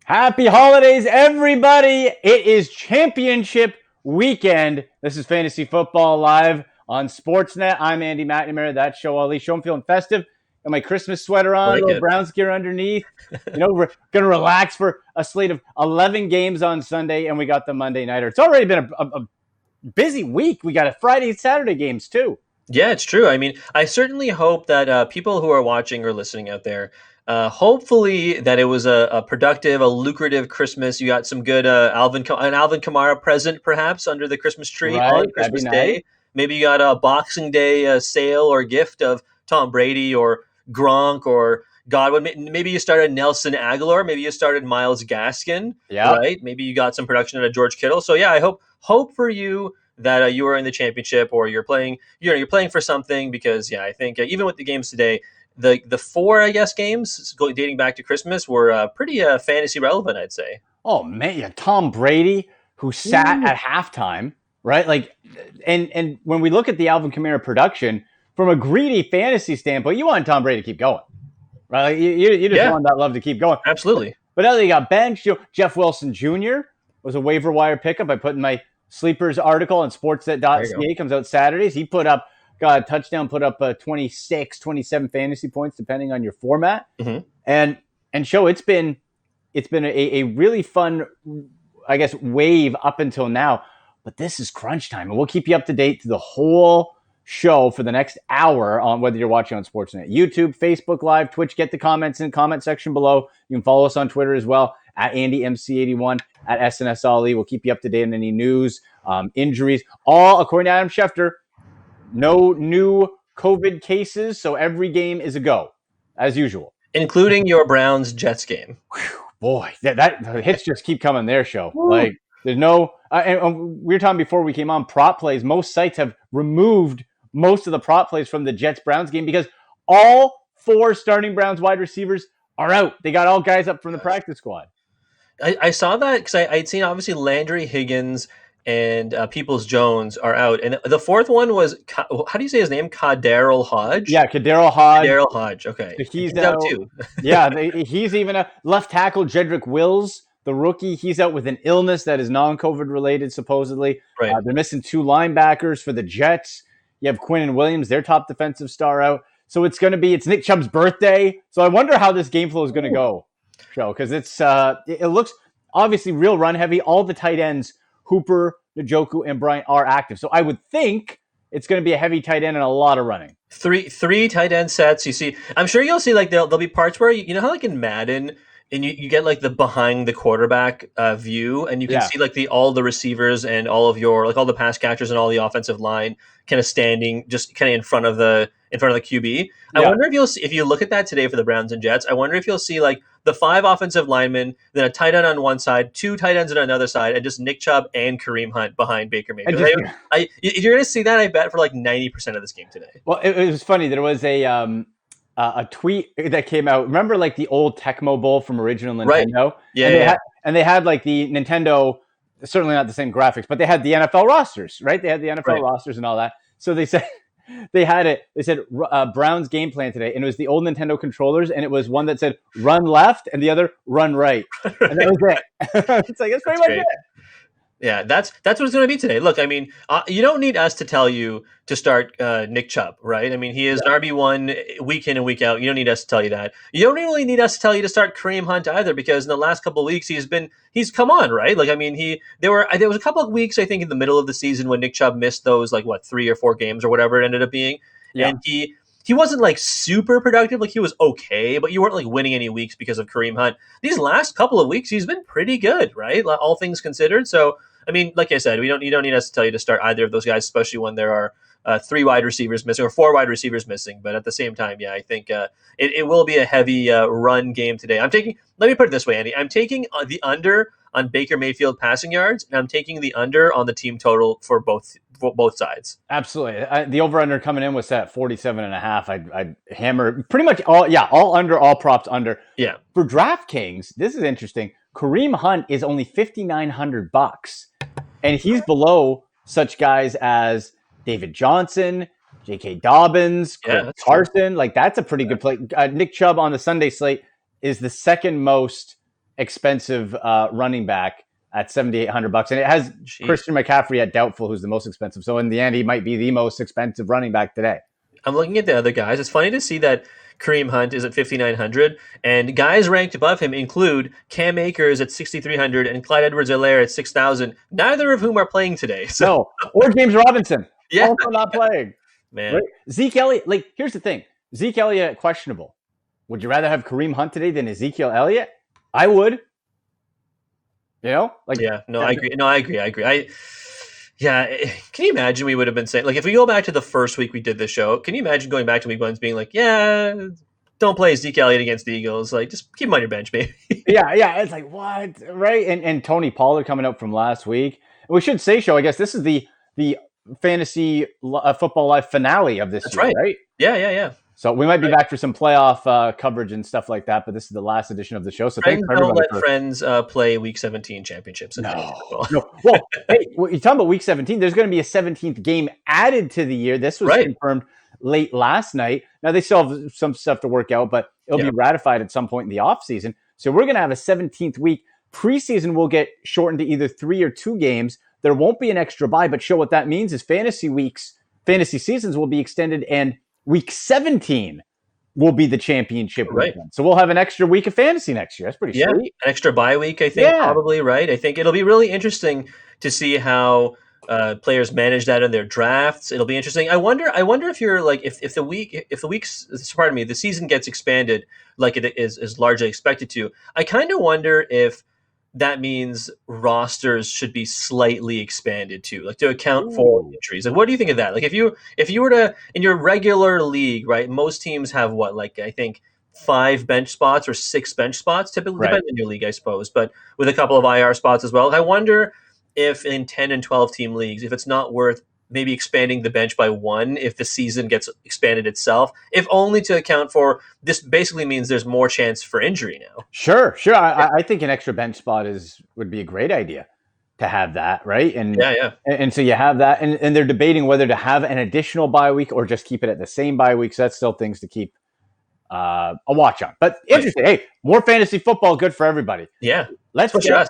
Happy holidays, everybody. It is championship weekend. This is Fantasy Football Live on Sportsnet. I'm Andy McNamara. That's Shoaib. I'm feeling festive. Got my Christmas sweater on, a little Browns gear underneath. We're going to relax for a slate of 11 games on Sunday, and we got the Monday Nighter. It's already been a busy week. We got a Friday, Saturday games, too. Yeah, it's true. I mean, I certainly hope that people who are watching or listening out there, hopefully that it was a productive, a lucrative Christmas. You got some good an Alvin Kamara present, perhaps under the Christmas tree Right, on Christmas Day. nice. Maybe you got a Boxing Day sale or gift of Tom Brady or Gronk or Godwin. Maybe you started Nelson Aguilar. Maybe you started Myles Gaskin. Yeah. Right. Maybe you got some production out of George Kittle. So yeah, I hope for you that you are in the championship or you're playing for something, because I think even with the games today, the four games dating back to Christmas were pretty fantasy relevant, I'd say. Oh man, yeah, Tom Brady, who sat at halftime, right? Like, and when we look at the Alvin Kamara production from a greedy fantasy standpoint, you want Tom Brady to keep going, right? Like, you just want that love to keep going. Absolutely. But now they got benched. Jeff Wilson Jr. was a waiver wire pickup. I put in my Sleepers article on sportsnet.ca. Comes out Saturdays. He got a touchdown, put up 26, 27 fantasy points, depending on your format. Mm-hmm. And show it's been a really fun, I guess, wave up until now. But this is crunch time, and we'll keep you up to date to the whole show for the next hour on whether you're watching on Sportsnet, YouTube, Facebook Live, Twitch. Get the comments in the comment section below. You can follow us on Twitter as well, at AndyMC81, at SNS Ali. We'll keep you up to date on any news, injuries. All, according to Adam Schefter, no new COVID cases, so every game is a go, as usual. Including your Browns-Jets game. Whew, boy, that hits just keep coming there, show. Woo. Like, there's no... and we were talking before we came on, prop plays. Most sites have removed most of the prop plays from the Jets-Browns game because all four starting Browns wide receivers are out. They got all guys up from the practice squad. I saw that because I'd seen, obviously, Landry Higgins and Peoples-Jones are out. And the fourth one was, how do you say his name? KhaDarel Hodge? Yeah, KhaDarel Hodge. KhaDarel Hodge, okay. So he's out too. Yeah, he's even a left tackle, Jedrick Wills, the rookie. He's out with an illness that is non-COVID related, supposedly. Right. They're missing two linebackers for the Jets. You have Quinnen Williams, their top defensive star, out. So it's Nick Chubb's birthday. So I wonder how this game flow is going to go, show, because it looks obviously real run heavy. All the tight ends, Hooper, Njoku, and Bryant, are active. So I would think it's going to be a heavy tight end and a lot of running. Three tight end sets. You see, I'm sure you'll see like there'll be parts where you know how like in Madden, and you get like the behind the quarterback view, and you can see like all the receivers and all of your like all the pass catchers and all the offensive line kind of standing just kind of in front of the QB. I wonder if you look at that today for the Browns and Jets, I wonder if you'll see like the five offensive linemen, then a tight end on one side, two tight ends on another side, and just Nick Chubb and Kareem Hunt behind Baker Mayfield. You're going to see that, I bet, for like 90% of this game today. Well, it was funny. There was a tweet that came out. Remember, like the old Tecmo Bowl from original Nintendo? Right. Yeah. And they had like the Nintendo, certainly not the same graphics, but they had the NFL rosters, right? They had the NFL rosters and all that. So they said they had it. They said Browns game plan today, and it was the old Nintendo controllers, and it was one that said run left and the other run right, and that was it. It's like that's pretty much it. Yeah, that's what it's going to be today. Look, I mean, you don't need us to tell you to start Nick Chubb, right? I mean, he is an RB1 week in and week out. You don't need us to tell you that. You don't really need us to tell you to start Kareem Hunt either, because in the last couple of weeks he's come on, right? Like, I mean, there was a couple of weeks, I think, in the middle of the season when Nick Chubb missed those 3 or 4 games or whatever it ended up being, and he wasn't like super productive. Like, he was okay, but you weren't like winning any weeks because of Kareem Hunt. These last couple of weeks, he's been pretty good, right? All things considered. So, I mean, like I said, you don't need us to tell you to start either of those guys, especially when there are 3 wide receivers missing or 4 wide receivers missing. But at the same time, I think it will be a heavy run game today. Let me put it this way, Andy. I'm taking the under on Baker Mayfield passing yards, and I'm taking the under on the team total for both sides. Absolutely. The over-under coming in was set at 47.5. I'd hammer pretty much all under, all props under. Yeah. For DraftKings, this is interesting. Kareem Hunt is only $5,900, and he's below such guys as David Johnson, J.K. Dobbins, Carson. Like, that's a pretty good play. Nick Chubb on the Sunday slate is the second most expensive running back at $7,800, and it has Jeez. Christian McCaffrey at doubtful, who's the most expensive. So in the end, he might be the most expensive running back today. I'm looking at the other guys. It's funny to see that Kareem Hunt is at 5,900, and guys ranked above him include Cam Akers at 6,300 and Clyde Edwards-Helaire at 6,000. Neither of whom are playing today. So. No, or James Robinson, Yeah. also not playing. Man, right? Zeke Elliott. Like, here's the thing: Zeke Elliott questionable. Would you rather have Kareem Hunt today than Ezekiel Elliott? I would. Like, yeah, no, I agree. No, I agree. Yeah, can you imagine we would have been saying, like, if we go back to the first week we did this show, can you imagine going back to week 1 being like, yeah, don't play Zeke Elliott against the Eagles. Like, just keep him on your bench, maybe. yeah. It's like, what? Right? And Tony Pollard coming up from last week. We should say, Show, I guess this is the fantasy football live finale of this That's year, right? Yeah. So we might be back for some playoff coverage and stuff like that, but this is the last edition of the show. So Friends thanks for don't everybody. let friends play Week 17 championships. No. Well, hey, you're talking about Week 17. There's going to be a 17th game added to the year. This was confirmed late last night. Now, they still have some stuff to work out, but it'll be ratified at some point in the offseason. So we're going to have a 17th week. Preseason will get shortened to either 3 or 2 games. There won't be an extra bye, but Show, what that means is fantasy seasons will be extended, and Week 17 will be the championship weekend. So we'll have an extra week of fantasy next year. That's pretty sweet. An extra bye week, I think, probably, right? I think it'll be really interesting to see how players manage that in their drafts. It'll be interesting. I wonder if you're like, if the season gets expanded like it is largely expected to. I kind of wonder if that means rosters should be slightly expanded too, like to account for injuries. Like, what do you think of that? Like, if you were to, in your regular league, right? Most teams have what, like, I think 5 bench spots or 6 bench spots, typically, depending on your league, I suppose, but with a couple of IR spots as well. I wonder if in 10 and 12 team leagues, if it's not worth maybe expanding the bench by 1 if the season gets expanded itself, if only to account for, this basically means there's more chance for injury now. Sure. I think an extra bench spot would be a great idea to have that, right? And and so you have that, and they're debating whether to have an additional bye week or just keep it at the same bye week. So that's still things to keep a watch on. But interesting. Hey, more fantasy football, good for everybody. Yeah. Let's get to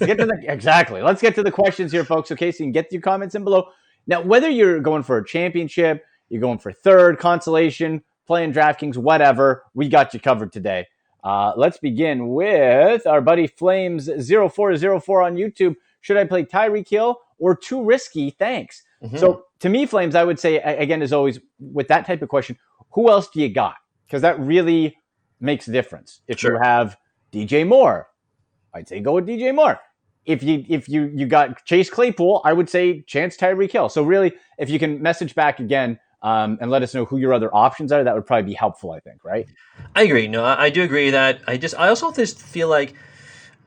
Let's get to the questions here, folks. Okay, so you can get your comments in below. Now, whether you're going for a championship, you're going for third, consolation, playing DraftKings, whatever, we got you covered today. Let's begin with our buddy Flames0404 on YouTube. Should I play Tyreek Hill or too risky? Thanks. Mm-hmm. So to me, Flames, I would say, again, as always, with that type of question, who else do you got? Because that really makes a difference. If you have DJ Moore, I'd say go with DJ Moore. If you got Chase Claypool, I would say chance Tyreek Hill. So really, if you can message back again and let us know who your other options are, that would probably be helpful, I think, right? I agree. No, I do agree that I also just feel like,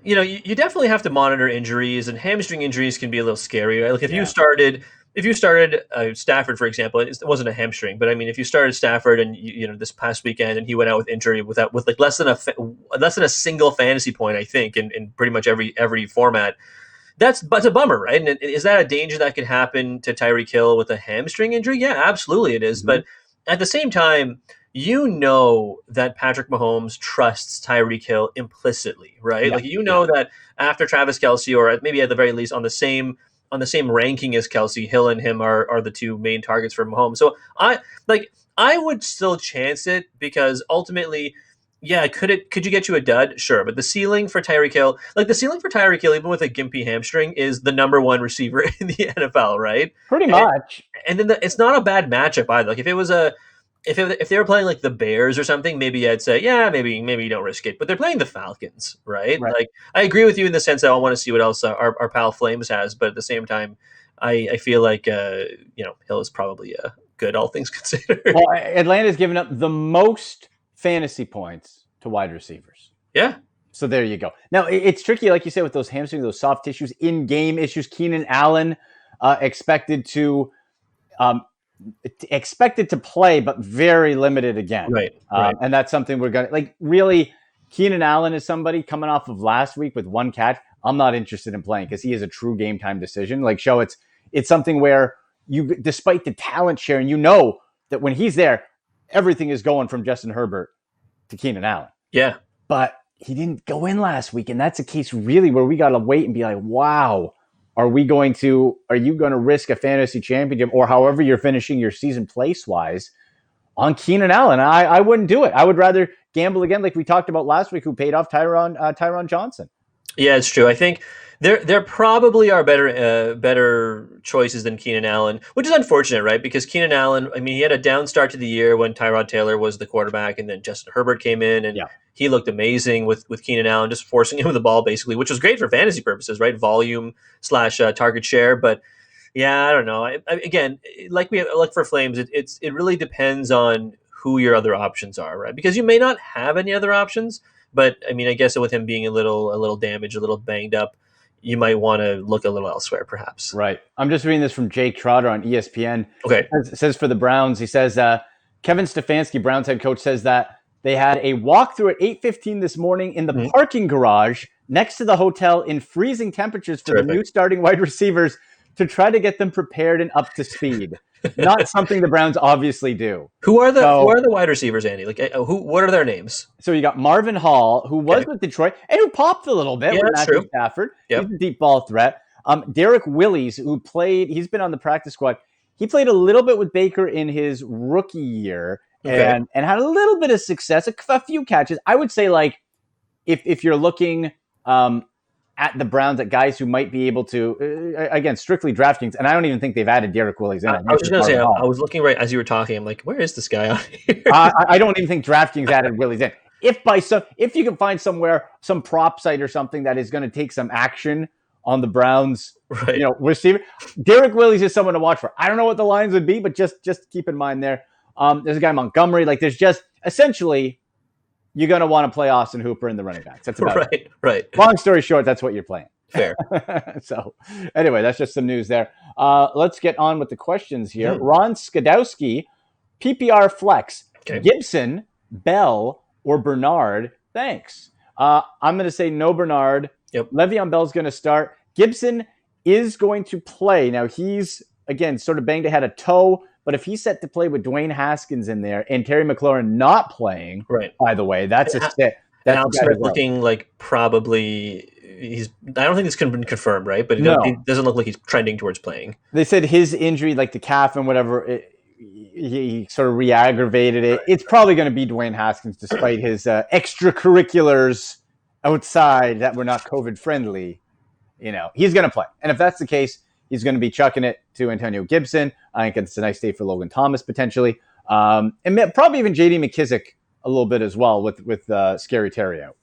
you definitely have to monitor injuries, and hamstring injuries can be a little scary, right? Like if you started Stafford, for example, it wasn't a hamstring, but I mean, if you started Stafford and this past weekend and he went out with injury with like less than a single fantasy point, I think, in pretty much every format, that's a bummer, right? And is that a danger that could happen to Tyreek Hill with a hamstring injury? Yeah, absolutely it is. Mm-hmm. But at the same time, that Patrick Mahomes trusts Tyreek Hill implicitly, right? Yeah. Like that after Travis Kelce, or maybe at the very least on the same ranking as Kelce, Hill and him are the 2 main targets for Mahomes. So I would still chance it, because ultimately, could you get you a dud? Sure. But the ceiling for Tyreek Hill, even with a gimpy hamstring, is the number 1 receiver in the NFL, right? Pretty much. And then it's not a bad matchup either. Like if it was if they were playing like the Bears or something, maybe I'd say, maybe you don't risk it. But they're playing the Falcons, right? Like, I agree with you in the sense that I want to see what else our pal Flames has. But at the same time, I feel like Hill is probably good, all things considered. Well, Atlanta's given up the most fantasy points to wide receivers. Yeah. So there you go. Now, it's tricky, like you said, with those hamstrings, those soft tissues, in-game issues. Keenan Allen expected to play, but very limited again. Right. And that's something we're going to, really, Keenan Allen is somebody coming off of last week with 1 catch. I'm not interested in playing because he is a true game time decision. Show it's something where despite the talent share, and that when he's there, everything is going from Justin Herbert to Keenan Allen. Yeah. But he didn't go in last week, and that's a case really where we got to wait and be like, wow, are you going to risk a fantasy championship or however you're finishing your season place wise on Keenan Allen? I wouldn't do it. I would rather gamble again, like we talked about last week, who paid off Tyron Johnson. Yeah, it's true. I think there probably are better choices than Keenan Allen, which is unfortunate, right? Because Keenan Allen, I mean, he had a down start to the year when Tyrod Taylor was the quarterback, and then Justin Herbert came in, and he looked amazing with Keenan Allen, just forcing him with the ball basically, which was great for fantasy purposes, right? Volume / target share, but yeah, I don't know. Again, like for Flames, it really depends on who your other options are, right? Because you may not have any other options. But I mean, I guess with him being a little damaged, a little banged up, you might want to look a little elsewhere, perhaps. Right. I'm just reading this from Jake Trotter on ESPN. Okay. It says for the Browns, he says Kevin Stefanski, Browns head coach, says that they had a walkthrough at 8:15 this morning in the parking garage next to the hotel in freezing temperatures for the new starting wide receivers to try to get them prepared and up to speed. Not something the Browns obviously do. Who are the wide receivers, Andy? Like what are their names? So you got Marvin Hall, who was with Detroit and who popped a little bit with Matthew Stafford. Yep. He's a deep ball threat. Derek Willis, who he's been on the practice squad. He played a little bit with Baker in his rookie year and had a little bit of success, a few catches. I would say, like, if you're looking at the Browns, at guys who might be able to, again, strictly Draftkings, and I don't even think they've added Derek Willis in. I was just going to say, I was looking right as you were talking. I'm like, where is this guy on here? I don't even think Draftkings added Willis in. If you can find somewhere, some prop site or something that is going to take some action on the Browns, receiver, Derek Willis is someone to watch for. I don't know what the lines would be, but just keep in mind there. There's a guy Montgomery. Like, there's just essentially, you're going to want to play Austin Hooper in the running backs. That's about it. Right. Long story short, that's what you're playing. Fair. So anyway, that's just some news there. Let's get on with the questions here. Ron Skadowski, PPR flex, Gibson, Bell, or Bernard? Thanks. I'm going to say no Bernard. Yep. Le'Veon Bell's going to start. Gibson is going to play. Now, he's, again, sort of banged ahead a toe, but if he's set to play with Dwayne Haskins in there and Terry McLaurin not playing, by the way, that's a sit. Alex Smith looking like probably I don't think it's been confirmed, right? But it doesn't look like he's trending towards playing. They said his injury, like the calf and whatever, he sort of re-aggravated it. It's probably going to be Dwayne Haskins, despite his extracurriculars outside that were not COVID friendly. He's going to play. And if that's the case, he's going to be chucking it to Antonio Gibson. I think it's a nice day for Logan Thomas, potentially. And probably even J.D. McKissick a little bit as well with Scary Terry out.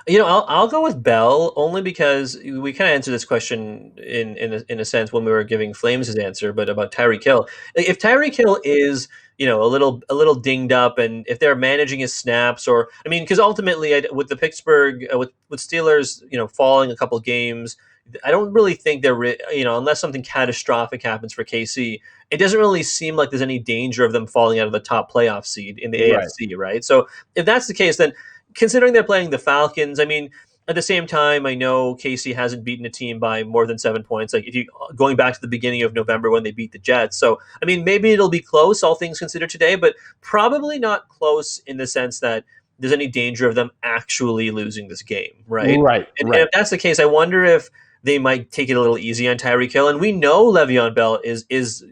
I'll go with Bell only because we kind of answered this question in a sense when we were giving Flames his answer, but about Tyreek Hill. If Tyreek Hill is a little dinged up, and if they're managing his snaps, or because ultimately with the Pittsburgh with Steelers falling a couple games, I don't really think they're unless something catastrophic happens for KC, it doesn't really seem like there's any danger of them falling out of the top playoff seed in the AFC, right? So if that's the case, then considering they're playing the Falcons, at the same time, I know KC hasn't beaten a team by more than 7 points. Like, if you going back to the beginning of November when they beat the Jets. So, maybe it'll be close, all things considered today, but probably not close in the sense that there's any danger of them actually losing this game, right? Right. And if that's the case, I wonder if they might take it a little easy on Tyreek Hill. And we know Le'Veon Bell is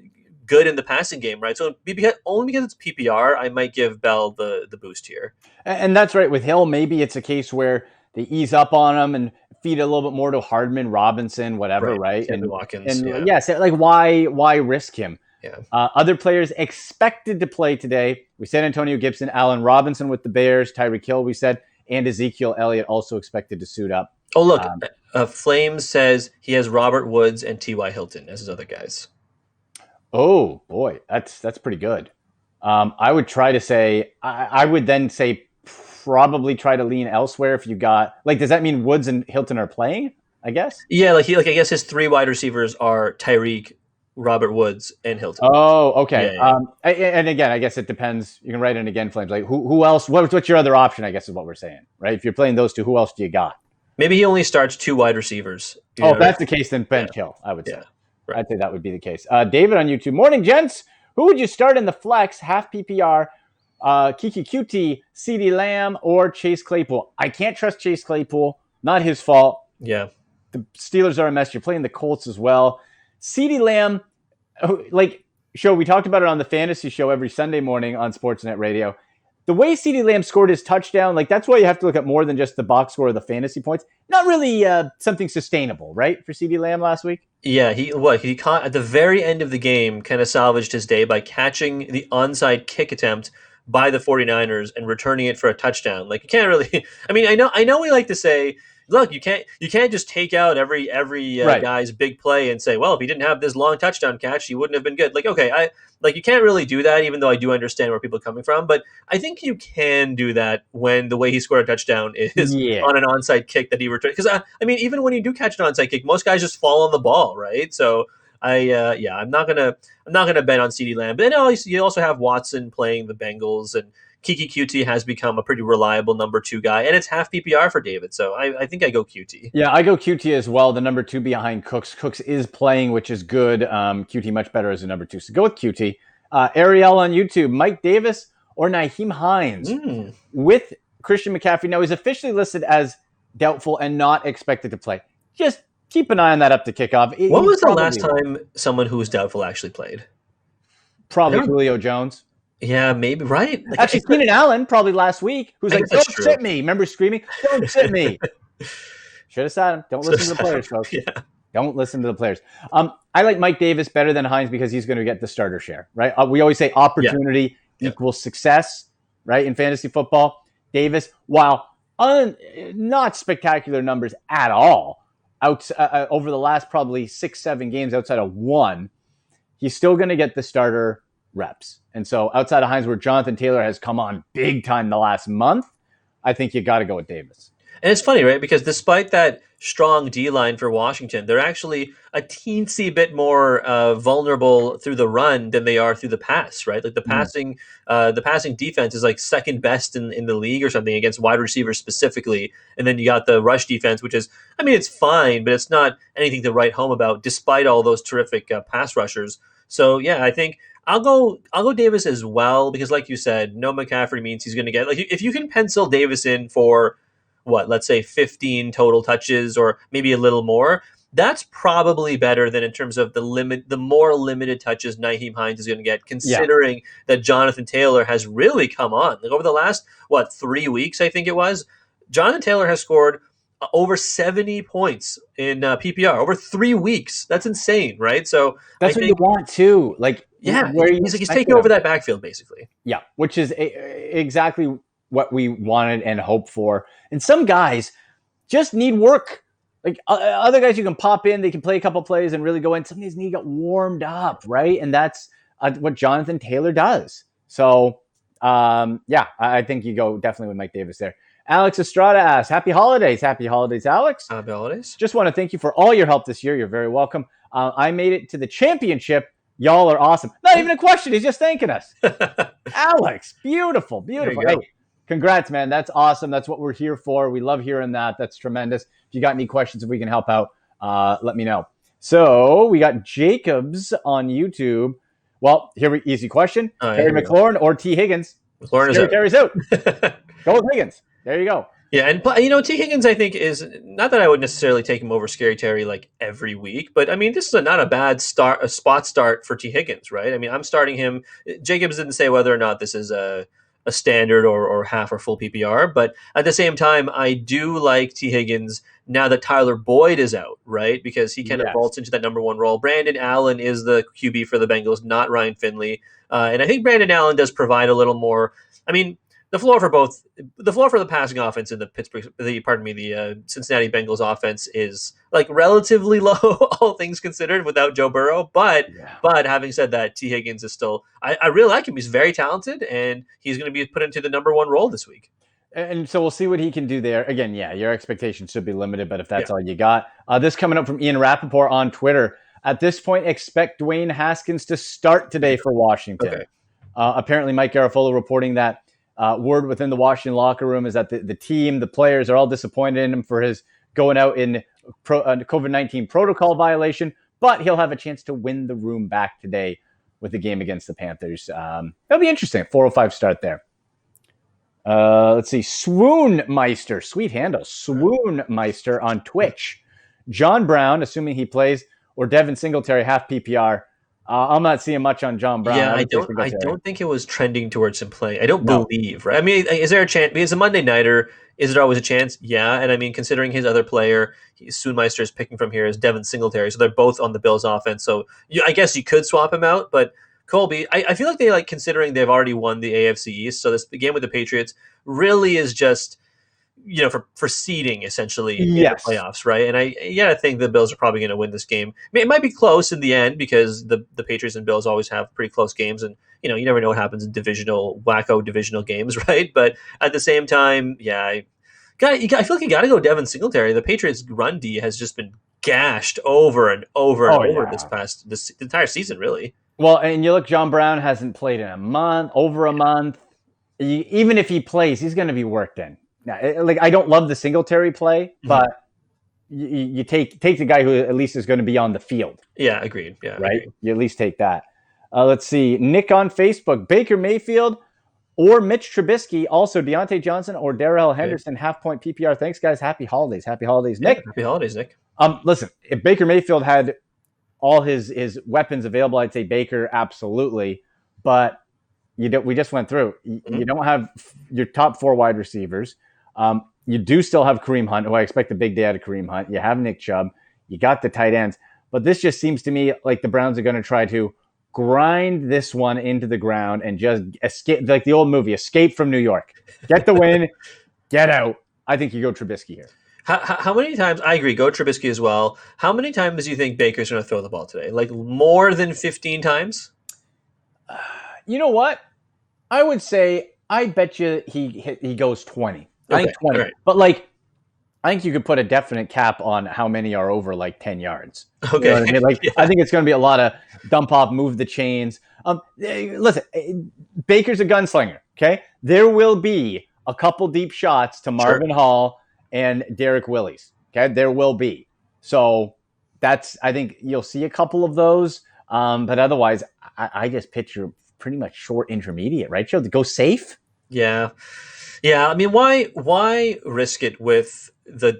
good in the passing game, right? So only because it's PPR, I might give Bell the boost here. And that's right. With Hill, maybe it's a case where they ease up on him and feed a little bit more to Hardman, Robinson, whatever, right? And Watkins. Why risk him? Yeah. Other players expected to play today. We said Antonio Gibson, Allen Robinson with the Bears, Tyreek Hill, we said, and Ezekiel Elliott also expected to suit up. Oh, look, Flames says he has Robert Woods and T.Y. Hilton as his other guys. Oh, boy, that's pretty good. I would try to say, I would then say probably try to lean elsewhere if you got, does that mean Woods and Hilton are playing, I guess? Yeah, I guess his three wide receivers are Tyreek, Robert Woods, and Hilton. Oh, okay. Yeah. And again, I guess it depends. You can write in again, Flames. Like, who else? What's your other option, I guess is what we're saying, right? If you're playing those two, who else do you got? Maybe he only starts two wide receivers. If that's the case, then bench Hill, I would say. Yeah. Right. I'd say that would be the case. David on YouTube. Morning, gents. Who would you start in the flex, half PPR, Kiki QT, CeeDee Lamb, or Chase Claypool. I can't trust Chase Claypool. Not his fault. Yeah. The Steelers are a mess. You're playing the Colts as well. CeeDee Lamb, we talked about it on the fantasy show every Sunday morning on Sportsnet Radio. The way CeeDee Lamb scored his touchdown, that's why you have to look at more than just the box score of the fantasy points. Not really something sustainable, right, for CeeDee Lamb last week? Yeah, he caught at the very end of the game, kind of salvaged his day by catching the onside kick attempt by the 49ers and returning it for a touchdown. You can't really I mean, I know we like to say, look, you can't just take out every Right. guy's big play and say, well, if he didn't have this long touchdown catch, he wouldn't have been good. Okay, you can't really do that, even though I do understand where people are coming from. But I think you can do that when the way he scored a touchdown is on an onside kick that he returned. Because I mean, even when you do catch an onside kick, most guys just fall on the ball, right? So I'm not gonna bet on CeeDee Lamb. But then you also have Watson playing the Bengals, and Kiki QT has become a pretty reliable number 2 guy, and it's half PPR for David. So I think I go QT. Yeah, I go QT as well, the number 2 behind Cooks. Cooks is playing, which is good. QT much better as a number 2. So go with QT. Ariel on YouTube, Mike Davis or Nyheim Hines with Christian McCaffrey. Now, he's officially listed as doubtful and not expected to play. Just keep an eye on that up to kickoff. When was the last time someone who was doubtful actually played? Probably Julio Jones. Yeah, maybe, right? Actually, Keenan Allen probably last week, who's like, don't sit me. Remember screaming, don't sit me. Should have sat him. Don't listen to the players, folks. Yeah. Don't listen to the players. I like Mike Davis better than Hines because he's going to get the starter share, right? We always say opportunity equals success, right, in fantasy football. Davis, while not spectacular numbers at all, over the last probably 6-7 games outside of one, he's still going to get the starter reps. And so outside of Hines, where Jonathan Taylor has come on big time the last month, I think you got to go with Davis. And it's funny, right? Because despite that strong D-line for Washington, they're actually a teensy bit more vulnerable through the run than they are through the pass, right? The passing defense is second best in the league or something against wide receivers specifically. And then you got the rush defense, which is, I mean, it's fine, but it's not anything to write home about despite all those terrific pass rushers. So yeah, I think I'll go Davis as well, because like you said, no McCaffrey means he's going to get, if you can pencil Davis in for let's say 15 total touches or maybe a little more, that's probably better than in terms of the more limited touches Nyheim Hines is going to get, considering that Jonathan Taylor has really come on. Over the last 3 weeks, I think it was, Jonathan Taylor has scored over 70 points in PPR over 3 weeks. That's insane, right? So that's what you want too. He's taking over that backfield basically. Yeah, which is exactly what we wanted and hoped for. And some guys just need work. Other guys, you can pop in, they can play a couple plays and really go in. Some guys need to get warmed up, right? And that's what Jonathan Taylor does. So, I think you go definitely with Mike Davis there. Alex Estrada asks, Happy holidays. Happy holidays, Alex. Happy holidays. Just want to thank you for all your help this year. You're very welcome. I made it to the championship. Y'all are awesome. Not even a question. He's just thanking us. Alex, beautiful. Hey, congrats, man. That's awesome. That's what we're here for. We love hearing that. That's tremendous. If you got any questions, if we can help out, let me know. So we got Jacobs on YouTube. Well, easy question. Terry McLaurin or T. Higgins? McLaurin is out. Terry's out. Go with Higgins. There you go. Yeah, and T. Higgins, I think, is not that I would necessarily take him over Scary Terry every week, but I mean, this is not a bad spot start for T. Higgins, right? I mean, I'm starting him. Jacobs didn't say whether or not this is a standard or half or full PPR, but at the same time, I do like T. Higgins now that Tyler Boyd is out, right? Because he kind of vaults into that number 1 role. Brandon Allen is the QB for the Bengals, not Ryan Finley, and I think Brandon Allen does provide a little more. I mean, the floor for the passing offense in the Cincinnati Bengals offense is relatively low, all things considered, without Joe Burrow. But having said that, T. Higgins is still, I really like him. He's very talented, and he's going to be put into the number 1 role this week. And so we'll see what he can do there. Again, your expectations should be limited, but if that's all you got. This coming up from Ian Rappaport on Twitter. At this point, expect Dwayne Haskins to start today for Washington. Okay. Apparently, Mike Garafolo reporting that word within the Washington locker room is that the team, the players are all disappointed in him for his going out in COVID-19 protocol violation, but he'll have a chance to win the room back today with the game against the Panthers. That'll be interesting. 4:05 start there. Let's see. Swoonmeister. Sweet handle. Swoonmeister on Twitch. John Brown, assuming he plays, or Devin Singletary, half PPR. I'm not seeing much on John Brown. Yeah, I don't think it was trending towards him playing. I don't believe, right? I mean, is there a chance? Because a Monday nighter, is there always a chance? Yeah, and I mean, considering his other player, Soonmeister is picking from here is Devin Singletary, so they're both on the Bills' offense. So I guess you could swap him out, but Colby, I feel like they considering they've already won the AFC East, so this game with the Patriots really is just for seeding essentially in the playoffs, right? And I think the Bills are probably going to win this game. I mean, it might be close in the end because the Patriots and Bills always have pretty close games, and you never know what happens in wacko divisional games, right? But at the same time, I feel like you got to go Devin Singletary. The Patriots' run D has just been gashed over and over and over this entire season, really. Well, and you look, John Brown hasn't played in over a month. Even if he plays, he's going to be worked in. Now, I don't love the Singletary play, but you take the guy who at least is going to be on the field. Yeah, agreed. Yeah, right. Agreed. You at least take that. Let's see. Nick on Facebook: Baker Mayfield or Mitch Trubisky. Also, Deontay Johnson or Darrell Henderson. Half-point PPR. Thanks, guys. Happy holidays. Happy holidays, Nick. Yeah, happy holidays, Nick. Listen, if Baker Mayfield had all his weapons available, I'd say Baker absolutely, but we just went through. You don't have your top 4 wide receivers. You do still have Kareem Hunt, who I expect a big day out of Kareem Hunt. You have Nick Chubb. You got the tight ends. But this just seems to me like the Browns are going to try to grind this one into the ground and just escape, like the old movie, Escape from New York. Get the win, get out. I think you go Trubisky here. How many times? I agree. Go Trubisky as well. How many times do you think Baker's going to throw the ball today? Like more than 15 times? You know what? I would say I bet you he goes 20. I think 20. Right. But I think you could put a definite cap on how many are over 10 yards. Okay. You know what I mean? I think it's going to be a lot of dump off, move the chains. Listen, Baker's a gunslinger. Okay. There will be a couple deep shots to Marvin Hall and Derek Willis. Okay. There will be. So I think you'll see a couple of those. But otherwise, I just picture pretty much short intermediate, right? Joe, to go safe. Yeah. Yeah, I mean, why risk it with the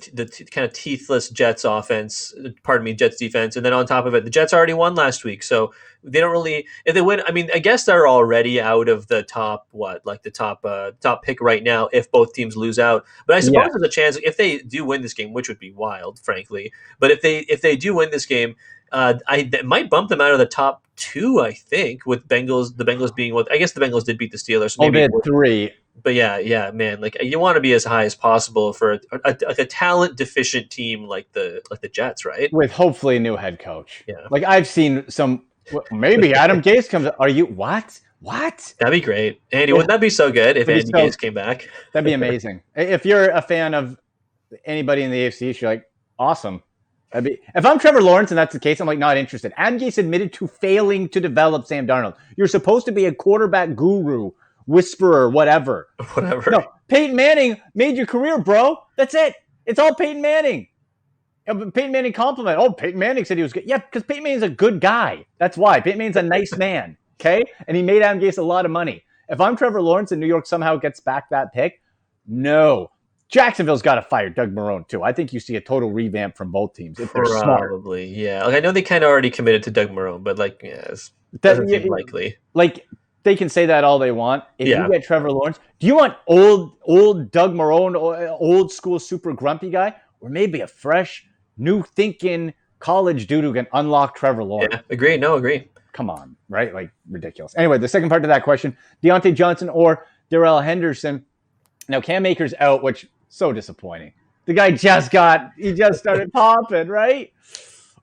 kind of teethless Jets offense? Jets defense, and then on top of it, the Jets already won last week, so they don't really. If they win, I mean, I guess they're already out of the top top pick right now. If both teams lose out, but I suppose there's a chance if they do win this game, which would be wild, frankly. But if they do win this game, that might bump them out of the top 2. I think with the Bengals being I guess the Bengals did beat the Steelers. So maybe 3. But yeah, man, you want to be as high as possible for a talent deficient team like the Jets, right? With hopefully a new head coach. Yeah. I've seen some. Maybe Adam Gase comes. Are you what? That'd be great, Andy. Wouldn't that be so good if Andy Gase came back? That'd be amazing. If you're a fan of anybody in the AFC, you're awesome. If I'm Trevor Lawrence and that's the case, I'm not interested. Adam Gase admitted to failing to develop Sam Darnold. You're supposed to be a quarterback guru, whisperer, whatever. No, Peyton Manning made your career, bro. That's it. It's all Peyton Manning. Peyton Manning compliment. Oh, Peyton Manning said he was good. Yeah, because Peyton Manning's a good guy. That's why. Peyton Manning's a nice man, okay? And he made Adam Gase a lot of money. If I'm Trevor Lawrence and New York somehow gets back that pick, no. Jacksonville's got to fire Doug Marrone, too. I think you see a total revamp from both teams if they're smart. Probably, yeah. I know they kind of already committed to Doug Marrone, but it doesn't seem likely. They can say that all they want. If you get Trevor Lawrence, do you want old Doug Marrone, old school super grumpy guy, or maybe a fresh, new thinking college dude who can unlock Trevor Lawrence? Yeah, agree. Come on, right? Ridiculous. Anyway, the second part of that question, Deontay Johnson or Darrell Henderson. Now, Cam Akers out, which so disappointing. The guy just started popping, right?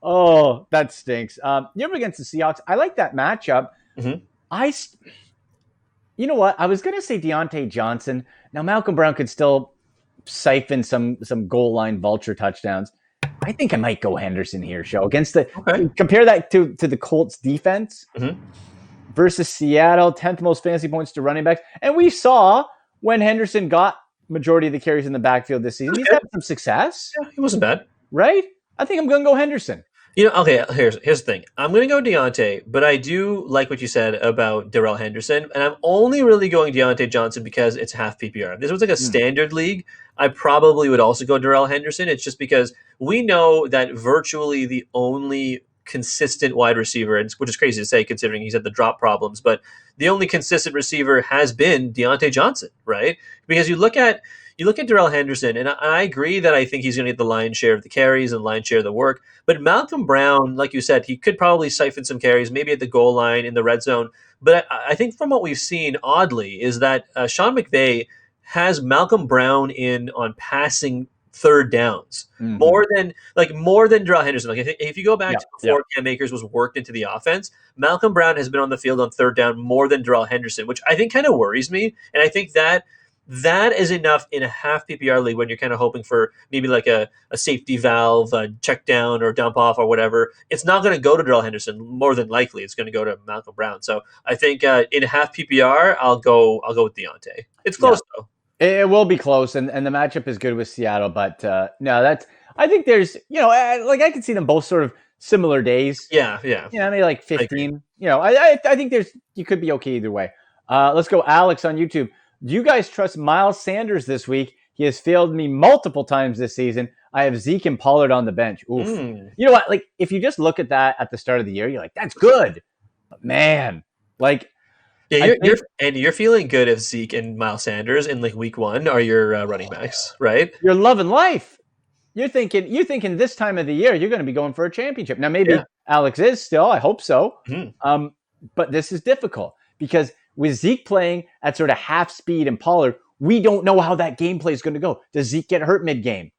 Oh, that stinks. You're up against the Seahawks. I like that matchup. Mm-hmm. You know what? I was going to say Deontay Johnson. Now, Malcolm Brown could still siphon some goal line vulture touchdowns. I think I might go Henderson here, compare that to the Colts defense versus Seattle, 10th most fantasy points to running backs. And we saw when Henderson got majority of the carries in the backfield this season, he's had some success. Yeah, he wasn't bad. Right? I think I'm going to go Henderson. Okay, here's the thing. I'm going to go Deontay, but I do like what you said about Darrell Henderson, and I'm only really going Deontay Johnson because it's half PPR. If this was like a Mm. standard league, I probably would also go Darrell Henderson. It's just because we know that virtually the only consistent wide receiver, which is crazy to say considering he's had the drop problems, but the only consistent receiver has been Deontay Johnson, right? Because you look at Darrell Henderson, and I agree that I think he's going to get the lion's share of the carries and lion's share of the work. But Malcolm Brown, like you said, he could probably siphon some carries, maybe at the goal line in the red zone. But I think from what we've seen, oddly, is that Sean McVay has Malcolm Brown in on passing third downs Hmm. more than Darrell Henderson. Like if you go back Yeah, to yeah, before Cam Akers was worked into the offense, Malcolm Brown has been on the field on third down more than Darrell Henderson, which I think kind of worries me. And I think that is enough in a half PPR league when you're kind of hoping for maybe like a safety valve, a check down or dump off or whatever. It's not going to go to Darrell Henderson. More than likely, it's going to go to Malcolm Brown. So I think in a half PPR, I'll go with Deontay. It's yeah. close though. It will be close, and the matchup is good with Seattle. But no, I think there's like I can see them both sort of similar days. Yeah, yeah, Maybe like I agree. 15. I think you could be okay either way. Let's go, Alex on YouTube. Do you guys trust Miles Sanders this week? He has failed me multiple times this season. I have Zeke and Pollard on the bench. Oof. Mm. You know what? Like, if you just look at that at the start of the year, you're like, that's good. But man, like, Yeah, I think you're feeling good if Zeke and Miles Sanders in like week one are your running backs, right? you're loving life. You're thinking this time of the year you're going to be going for a championship. Now Yeah. maybe Alex is still. I hope so. Mhm. But this is difficult because with Zeke playing at sort of half speed and Pollard, we don't know how that gameplay is going to go. Does Zeke get hurt mid game?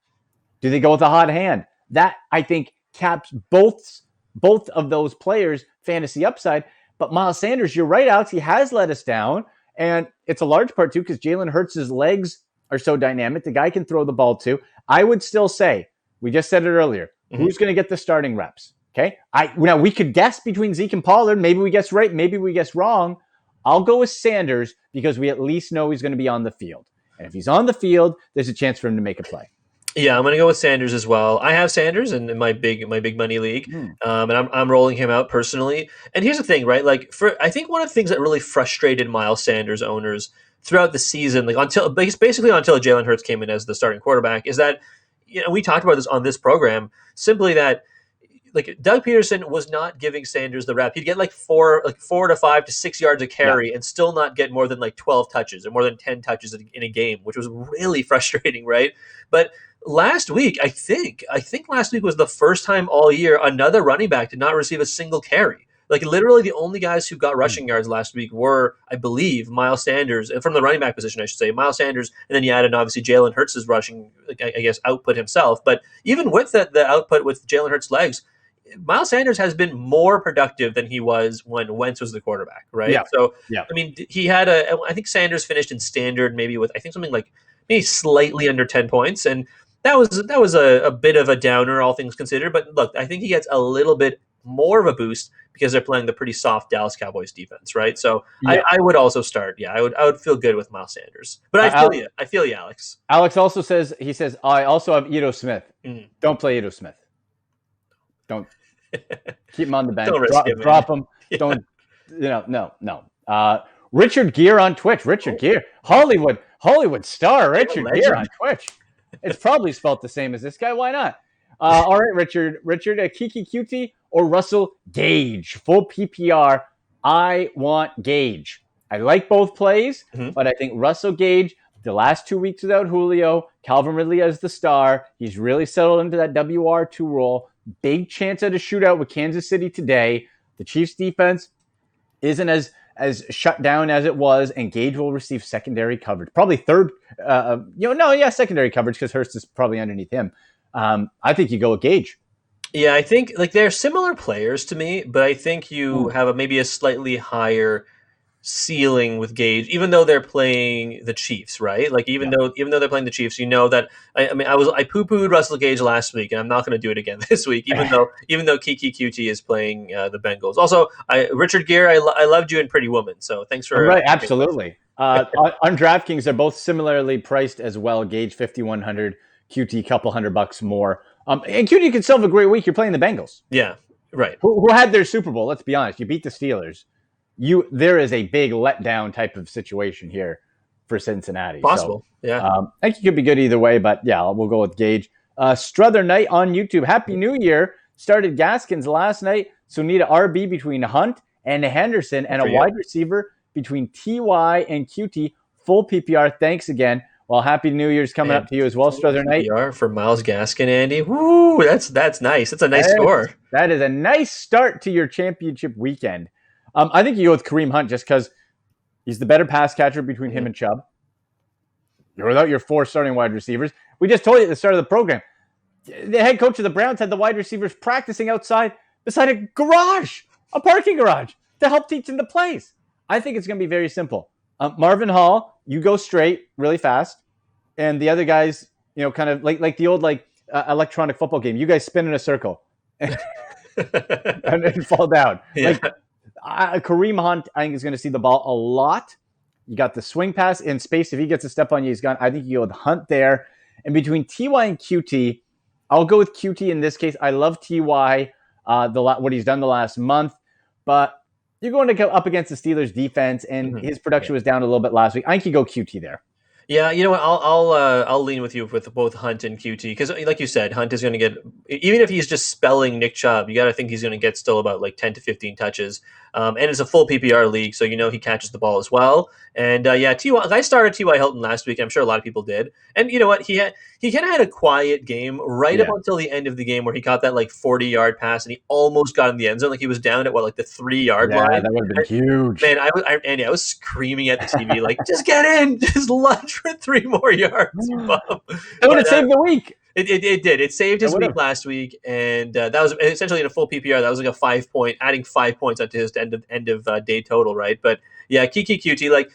Do they go with a hot hand? That I think caps both of those players' fantasy upside. But Miles Sanders, you're right, Alex. He has let us down, and it's a large part too because Jalen Hurts' legs are so dynamic. The guy can throw the ball too. I would still say we just said it earlier. Mhm. Who's going to get the starting reps? Okay. Now we could guess between Zeke and Pollard. Maybe we guess right. Maybe we guess wrong. I'll go with Sanders because we at least know he's going to be on the field. And if he's on the field, there's a chance for him to make a play. Yeah, I'm gonna go with Sanders as well. I have Sanders in my big money league, Hmm. and I'm rolling him out personally. And here's the thing, right? Like I think one of the things that really frustrated Miles Sanders owners throughout the season, like basically until Jalen Hurts came in as the starting quarterback, is that we talked about this on this program. Simply that like Doug Peterson was not giving Sanders the rep. He'd get like 4 to 5 to 6 yards a Yeah. carry and still not get more than like 12 touches or more than 10 touches in a game, which was really frustrating, right? But last week, I think last week was the first time all year another running back did not receive a single carry. Like literally, the only guys who got Hmm. rushing yards last week were, I believe, Miles Sanders, and from the running back position, I should say, Miles Sanders, and then you added obviously Jalen Hurts' rushing, I guess, output himself. But even with the output with Jalen Hurts' legs, Miles Sanders has been more productive than he was when Wentz was the quarterback, right? Yeah. So, Yeah. I mean, I think Sanders finished in standard maybe with, I think something like maybe slightly under 10 points. And that was a bit of a downer, all things considered. But look, I think he gets a little bit more of a boost because they're playing the pretty soft Dallas Cowboys defense, right? So Yeah. I would also start. Yeah, I would feel good with Miles Sanders. But I feel Al- you. I feel you, Alex. Alex also says I also have Ito Smith. Mm. Don't play Ito Smith. Don't keep him on the bench. Don't risk it, man. Drop him. Yeah. Don't no. Richard Gere on Twitch. Richard Gere, Hollywood star. Richard Gere on Twitch. It's probably spelled the same as this guy. Why not? All right, Richard, Kiki Cutie or Russell Gage, full PPR. I want Gage. I like both plays, Mhm. but I think Russell Gage, the last 2 weeks without Julio, Calvin Ridley as the star, he's really settled into that WR2 role. Big chance at a shootout with Kansas City today. The Chiefs defense isn't as shut down as it was, and Gage will receive secondary coverage. Probably third, secondary coverage because Hurst is probably underneath him. I think you go with Gage. Yeah, I think like they're similar players to me, but I think you Ooh. have maybe a slightly higher ceiling with Gage, even though they're playing the Chiefs, right? Like even Yeah. though they're playing the Chiefs, you know that I poo pooed Russell Gage last week, and I'm not going to do it again this week, even though Kiki QT is playing the Bengals. Also, Richard Gere, I loved you in Pretty Woman, so thanks for Right, being with. absolutely. On DraftKings, they're both similarly priced as well. Gage 5,100, QT couple $100 more. And QT can still have a great week. You're playing the Bengals. Yeah, right. Who had their Super Bowl. Let's be honest. You beat the Steelers. There is a big letdown type of situation here for Cincinnati. Possible. So, Yeah. I think it could be good either way, but yeah, we'll go with Gage. Struther Knight on YouTube. Happy New Year. Started Gaskins last night, so need an RB between Hunt and Henderson and a wide receiver between TY and QT. Full PPR. Thanks again. Well, Happy New Year's coming up to you as well, Struther Knight. PPR for Myles Gaskin, Andy. Woo, that's nice. That's a nice score. That is a nice start to your championship weekend. I think you go with Kareem Hunt just because he's the better pass catcher between him and Chubb. You're without your 4 starting wide receivers. We just told you at the start of the program, the head coach of the Browns had the wide receivers practicing outside beside a parking garage, to help teach them the plays. I think it's going to be very simple. Marvin Hall, you go straight really fast, and the other guys, kind of like the old electronic football game. You guys spin in a circle and fall down. Yeah. Kareem Hunt, I think, is going to see the ball a lot. You got the swing pass in space. If he gets a step on you, he's gone. I think you go with Hunt there. And between TY and QT, I'll go with QT in this case. I love TY, what he's done the last month, but you're going to go up against the Steelers defense, and his production was down a little bit last week. I think you go QT there. Yeah, you know what? I'll lean with you with both Hunt and QT because, like you said, Hunt is going to get, even if he's just spelling Nick Chubb, you got to think he's going to get still about 10 to 15 touches. And it's a full PPR league, so he catches the ball as well. And I started T.Y. Hilton last week. I'm sure a lot of people did. And you know what? He kind of had a quiet game right up until the end of the game where he caught that 40-yard pass and he almost got in the end zone. He was down at the 3-yard line. Yeah, that would have been huge. Man, I was screaming at the TV just get in, just lunge for 3 more yards. You bum. It would have saved the week. It did. It saved his week last week, and that was essentially in a full PPR. That was a 5-point, adding 5 points onto his end of day total, right? But yeah, Kiki QT,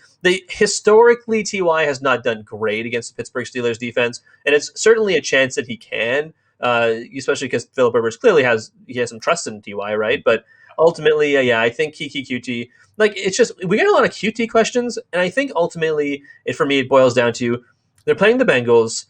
historically TY has not done great against the Pittsburgh Steelers defense, and it's certainly a chance that he can, especially because Philip Rivers clearly has some trust in TY, right? But ultimately, I think Kiki QT, it's just we get a lot of QT questions, and I think ultimately for me it boils down to they're playing the Bengals.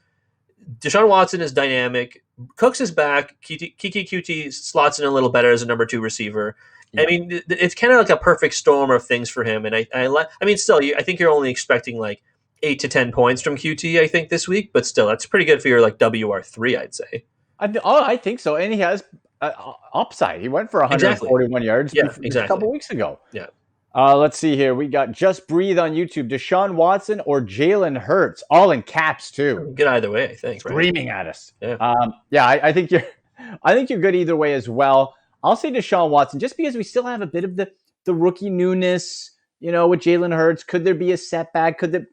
Deshaun Watson is dynamic. Cooks is back. Kiki QT slots in a little better as a number 2 receiver. Yeah. I mean, it's kind of a perfect storm of things for him. And I think you're only expecting 8 to 10 points from QT, I think, this week. But still, that's pretty good for your WR3, I'd say. I think so. And he has upside. He went for 141 yards a couple weeks ago. Yeah. Let's see here. We got Just Breathe on YouTube. Deshaun Watson or Jalen Hurts, all in caps too. Good either way, I think. Screaming at us. Yeah. I think you're good either way as well. I'll say Deshaun Watson just because we still have a bit of the rookie newness. With Jalen Hurts, could there be a setback? Could there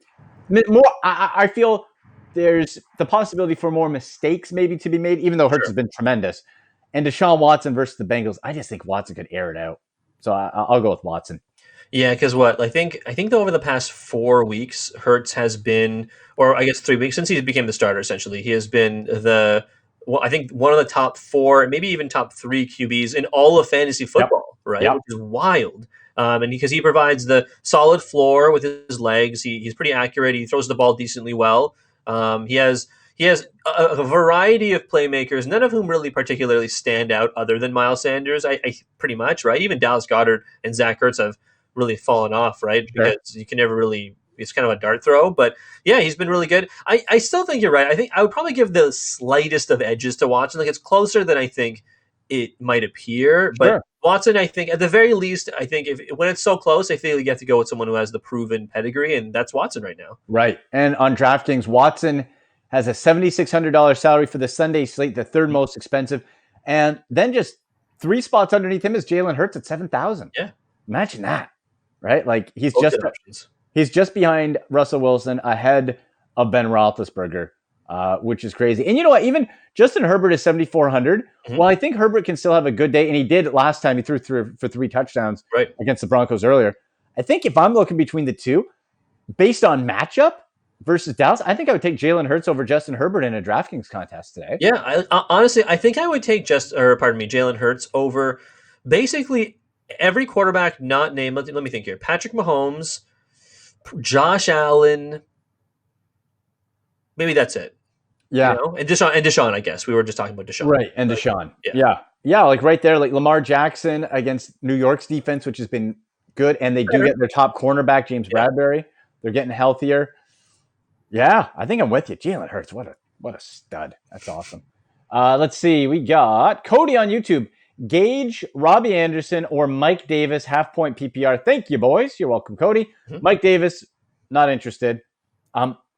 more? I feel there's the possibility for more mistakes maybe to be made, even though Hurts has been tremendous. And Deshaun Watson versus the Bengals, I just think Watson could air it out. So I'll go with Watson. Yeah, because I think over the past 4 weeks, Hurts has been, or I guess 3 weeks since he became the starter. Essentially, he has been I think one of the top 4, maybe even top 3 QBs in all of fantasy football, right? Yep. Which is wild. And because he provides the solid floor with his legs, he's pretty accurate. He throws the ball decently well. He has a variety of playmakers, none of whom really particularly stand out other than Miles Sanders. I pretty much, right? Even Dallas Goedert and Zach Ertz have really fallen off, right? Because you can never really, it's kind of a dart throw. But yeah, he's been really good. I still think you're right. I think I would probably give the slightest of edges to Watson. It's closer than I think it might appear. But Watson, I think, at the very least, I think when it's so close, I feel you have to go with someone who has the proven pedigree, and that's Watson right now. Right. And on DraftKings, Watson has a $7,600 salary for the Sunday slate, the third most expensive. And then just 3 spots underneath him is Jalen Hurts at $7,000. Yeah. Imagine that. Right? He's just behind Russell Wilson, ahead of Ben Roethlisberger, which is crazy. And you know what? Even Justin Herbert is 7,400. Mm-hmm. Well, I think Herbert can still have a good day, and he did last time. He threw for 3 touchdowns against the Broncos earlier. I think if I'm looking between the two, based on matchup versus Dallas, I think I would take Jalen Hurts over Justin Herbert in a DraftKings contest today. Yeah, honestly, I think I would take Jalen Hurts over basically every quarterback not named. Let me think here. Patrick Mahomes, Josh Allen. Maybe that's it. Yeah. And Deshaun, I guess we were just talking about Deshaun, Right. And but, Deshaun. yeah, Yeah. Like right there, like Lamar Jackson against New York's defense, which has been good. And they do get their top cornerback, James Bradbury. They're getting healthier. Yeah. I think I'm with you. Jalen Hurts. What a stud. That's awesome. Let's see. We got Cody on YouTube. Gage, Robbie Anderson, or Mike Davis, half-point PPR. Thank you, boys. You're welcome, Cody. Mhm. Mike Davis, not interested.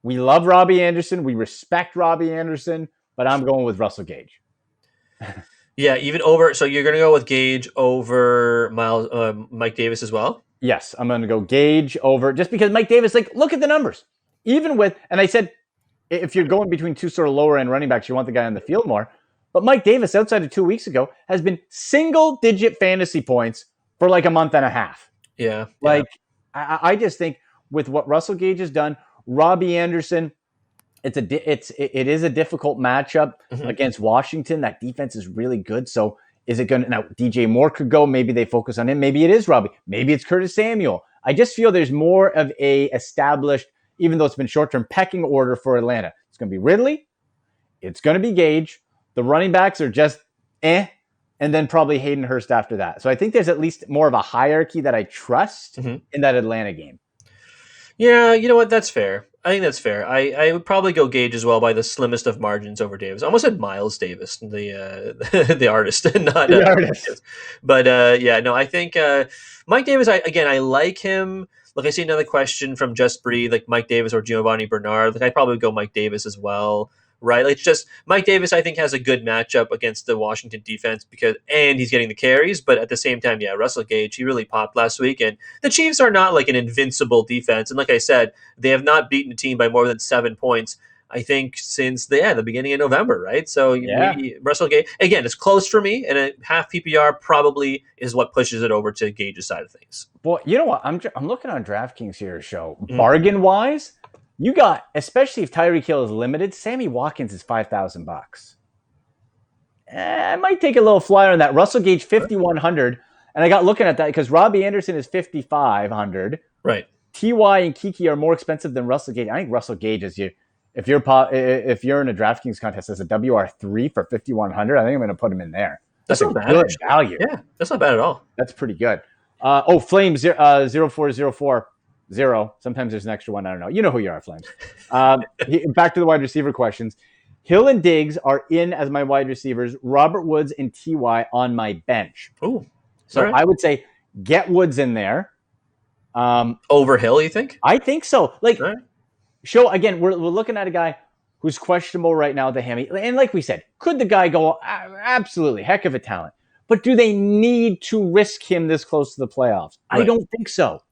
We love Robbie Anderson. We respect Robbie Anderson, but I'm going with Russell Gage. Yeah, even over. So you're going to go with Gage over Mike Davis as well? Yes, I'm going to go Gage over, just because Mike Davis, like, look at the numbers. Even with, and I said, if you're going between two sort of lower-end running backs, you want the guy on the field more. But Mike Davis, outside of 2 weeks ago, has been single-digit fantasy points for like a month and a half. Yeah. Like, I just think with what Russell Gage has done, Robbie Anderson, it is a difficult matchup against Washington. That defense is really good. So is it going to, now DJ Moore could go, maybe they focus on him. Maybe it is Robbie. Maybe it's Curtis Samuel. I just feel there's more of a established, even though it's been short-term, pecking order for Atlanta. It's going to be Ridley. It's going to be Gage. The running backs are just and then probably Hayden Hurst after that. So I think there's at least more of a hierarchy that I trust in that Atlanta game. Yeah, you know what? That's fair. I think that's fair. I would probably go Gage as well by the slimmest of margins over Davis. I almost said Miles Davis, the the artist, not the artist. But no, I think Mike Davis. I like him. Look, I see another question from Just Breathe, like Mike Davis or Giovanni Bernard. Like, I'd probably go Mike Davis as well. Right, like, it's just Mike Davis, I think, has a good matchup against the Washington defense and he's getting the carries. But at the same time, Russell Gage, he really popped last week, and the Chiefs are not like an invincible defense. And like I said, they have not beaten a team by more than 7 points, I think, since the beginning of November. Right, so Russell Gage, again, it's close for me, and a half PPR probably is what pushes it over to Gage's side of things. Well, you know what? I'm looking on DraftKings here, bargain wise. You got, especially if Tyreek Hill is limited, Sammy Watkins is $5,000. I might take a little flyer on that. Russell Gage 5,100, and I got looking at that because Robbie Anderson is 5,500. Right. Ty and Kiki are more expensive than Russell Gage. I think Russell Gage is if you're in a DraftKings contest as a WR3 for 5,100, I think I'm going to put him in there. That's a not good bad. value. Yeah, that's not bad at all. That's pretty good. Flames 0404. Sometimes there's an extra one. I don't know. You know who you are, Flames. Back to the wide receiver questions. Hill and Diggs are in as my wide receivers. Robert Woods and Ty on my bench. Oh, so right. I would say get Woods in there. Over Hill, you think? I think so. Like, right. Again, we're looking at a guy who's questionable right now with the hammy. And like we said, could the guy go? Absolutely. Heck of a talent. But do they need to risk him this close to the playoffs? Right. I don't think so.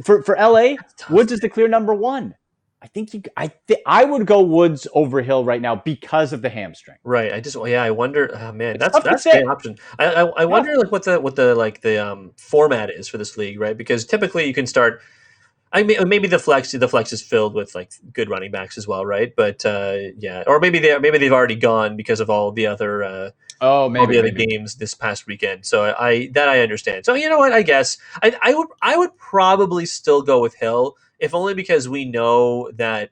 For LA, Woods is the clear number one. I would go Woods over Hill right now because of the hamstring. Right. I wonder. Oh, man, that's a great option. I wonder like what the format is for this league, right? Because typically you can start. Maybe the flex is filled with like good running backs as well, right? But or maybe they've already gone because of all the other. Other games this past weekend. So I understand. So you know what? I guess I would probably still go with Hill, if only because we know that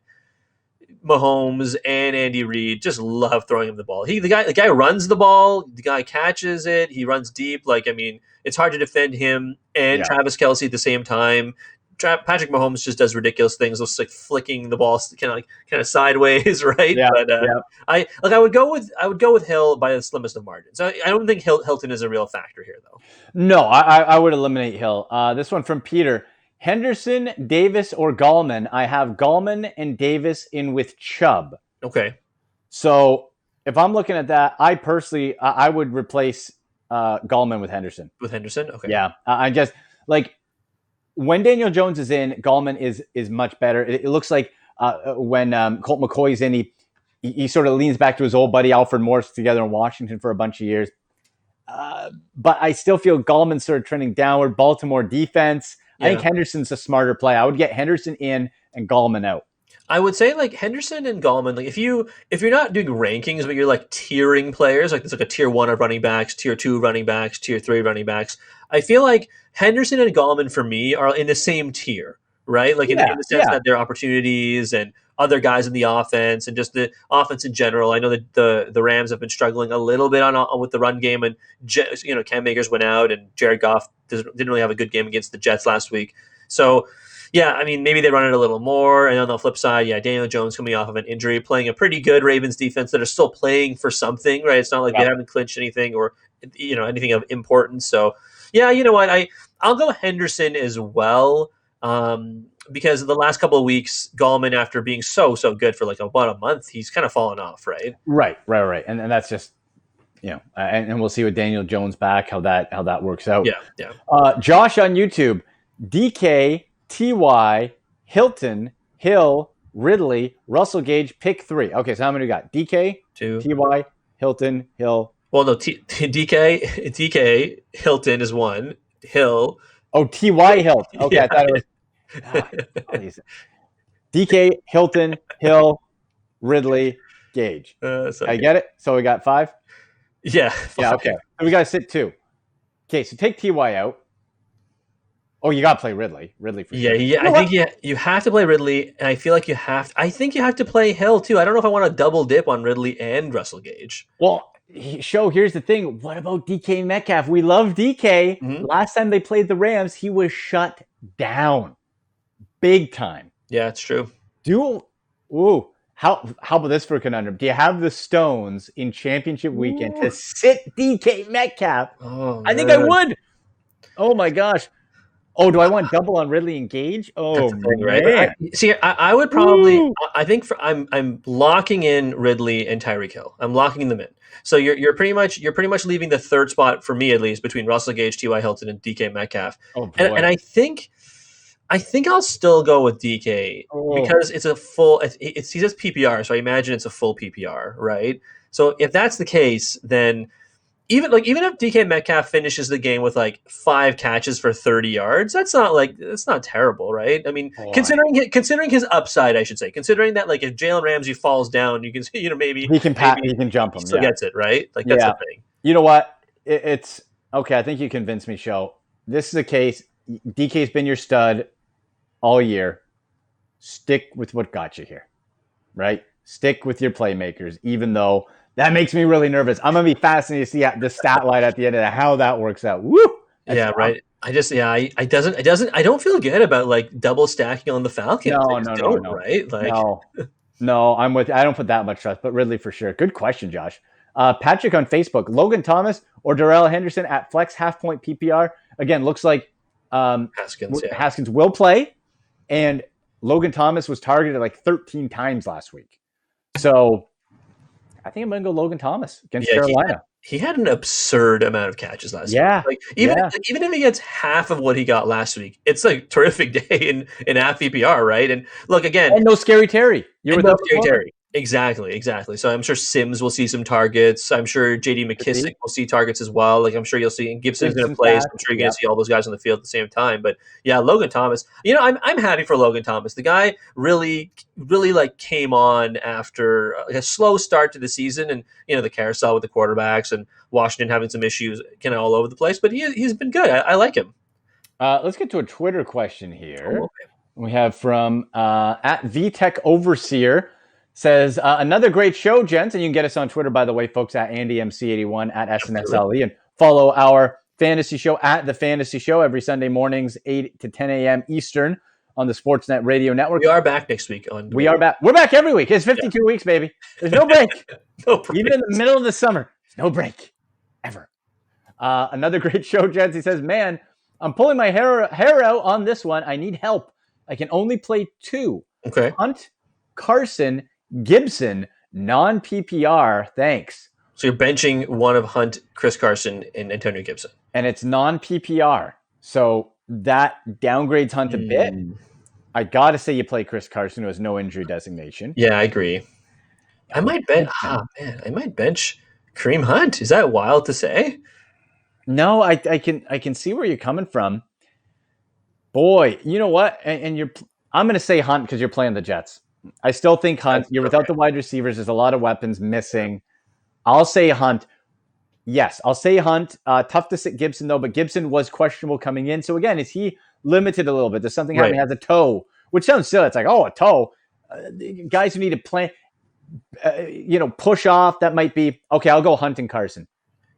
Mahomes and Andy Reid just love throwing him the ball. The guy runs the ball, the guy catches it, he runs deep. Like, I mean, it's hard to defend him and Travis Kelce at the same time. Patrick Mahomes just does ridiculous things, just like flicking the ball kind of sideways, right? Yeah, but I would go with Hill by the slimmest of margins. I don't think Hilton is a real factor here, though. No, I would eliminate Hill. This one from Peter: Henderson, Davis, or Gallman. I have Gallman and Davis in with Chubb. Okay. So if I'm looking at that, I personally I would replace Gallman with Henderson. With Henderson, okay. Yeah, I just like. When Daniel Jones is in, Gallman is much better. It looks like when Colt McCoy's in, he sort of leans back to his old buddy Alfred Morris together in Washington for a bunch of years. But I still feel Gallman's sort of trending downward. Baltimore defense. Yeah. I think Henderson's a smarter play. I would get Henderson in and Gallman out. I would say like Henderson and Gallman. Like if you're not doing rankings, but you're like tiering players, like there's like a tier 1 of running backs, tier 2 running backs, tier 3 running backs. I feel like Henderson and Gallman for me are in the same tier, right? Like in the sense that their opportunities and other guys in the offense and just the offense in general. I know that the Rams have been struggling a little bit with the run game, and Cam Akers went out, and Jared Goff didn't really have a good game against the Jets last week. So, yeah, I mean, maybe they run it a little more. And on the flip side, Daniel Jones coming off of an injury, playing a pretty good Ravens defense that are still playing for something, right? It's not like they haven't clinched anything or anything of importance. So, yeah, you know what? I'll go Henderson as well. Because the last couple of weeks, Gallman, after being so good for like about a month, he's kind of fallen off, right? Right. And that's just, and we'll see with Daniel Jones back how that works out. Yeah. Josh on YouTube, DK, TY, Hilton, Hill, Ridley, Russell Gage, pick 3. Okay, so how many we got? DK, 2, TY, Hilton, Hill. Well, no, DK, Hilton is 1. Hill. Oh, TY Hill. Okay, yeah. I thought it was. DK, Hilton, Hill, Ridley, Gage. I get it. So we got 5. Yeah. 5. Yeah. Okay. So we got to sit 2. Okay. So take TY out. Oh, you got to play Ridley. Ridley for sure. Yeah. I think you have to play Ridley, and I feel like I think you have to play Hill too. I don't know if I want to double dip on Ridley and Russell Gage. Well, here's the thing. What about DK Metcalf? We love DK. Mm-hmm. Last time they played the Rams, he was shut down. Big time. Yeah, it's true. How about this for a conundrum? Do you have the stones in championship weekend to sit DK Metcalf? Oh, I think I would. Oh my gosh. Oh, do I want double on Ridley and Gage? Oh, that's the thing, right? I would probably. I think I'm locking in Ridley and Tyreek Hill. I'm locking them in. So you're pretty much leaving the third spot for me at least between Russell Gage, T.Y. Hilton, and DK Metcalf. Oh, boy. And I think I'll still go with DK because it's a full. He says PPR, so I imagine it's a full PPR, right? So if that's the case, then even if DK Metcalf finishes the game with like 5 catches for 30 yards, that's not terrible, right? I mean, considering his upside, I should say, considering that like if Jalen Ramsey falls down, you can maybe he can jump him. He still gets it, right? Like that's the thing. You know what? It's okay. I think you convinced me, Show. This is a case. DK's been your stud all year. Stick with what got you here, right? Stick with your playmakers, even though that makes me really nervous. I'm going to be fascinated to see the stat line at the end of how that works out. Woo! That's awesome. Right. I don't feel good about like double stacking on the Falcons. No. Right? Like, no, I'm with. I don't put that much trust, but Ridley for sure. Good question, Josh. Patrick on Facebook, Logan Thomas or Darrell Henderson at flex half point PPR. Again, looks like Haskins will play, and Logan Thomas was targeted like 13 times last week. So I think I'm going to go Logan Thomas against Carolina. He had an absurd amount of catches last week. Like even if he gets half of what he got last week, it's a terrific day in half PPR, right? And look again, and no Scary Terry. You're with no Scary Terry. Exactly. So I'm sure Sims will see some targets. I'm sure J.D. McKissick will see targets as well. Like I'm sure you'll see, and Gibson's going to play. So I'm sure you're going to see all those guys on the field at the same time. But yeah, Logan Thomas. I'm happy for Logan Thomas. The guy really like came on after a slow start to the season, and the carousel with the quarterbacks and Washington having some issues, kind of all over the place. But he's been good. I like him. Let's get to a Twitter question here. Oh, okay. We have from at VTech Overseer. Says, another great show, gents. And you can get us on Twitter, by the way, folks, at AndyMC81, at SNSLE. And follow our fantasy show at The Fantasy Show every Sunday mornings, 8 to 10 a.m. Eastern on the Sportsnet Radio Network. We are back next week. We are back. We're back every week. It's 52 weeks, baby. There's no break. No break. Even in the middle of the summer. There's no break. Ever. Another great show, gents. He says, man, I'm pulling my hair out on this one. I need help. I can only play 2. Okay. Hunt, Carson, Gibson, non-PPR, thanks. So you're benching one of Hunt, Chris Carson, and Antonio Gibson. And it's non-PPR. So that downgrades Hunt a bit. I got to say you play Chris Carson, who has no injury designation. Yeah, I agree. I might bench Kareem Hunt. Is that wild to say? No, I can see where you're coming from. Boy, you know what? And I'm going to say Hunt because you're playing the Jets. I still think Hunt. You're without the wide receivers. There's a lot of weapons missing. I'll say Hunt. Yes, I'll say Hunt. Tough to sit Gibson, though, but Gibson was questionable coming in. So, again, is he limited a little bit? Does something happen? He has a toe, which sounds silly. It's like, a toe. guys who need to play, push off. That might be okay. I'll go Hunt and Carson.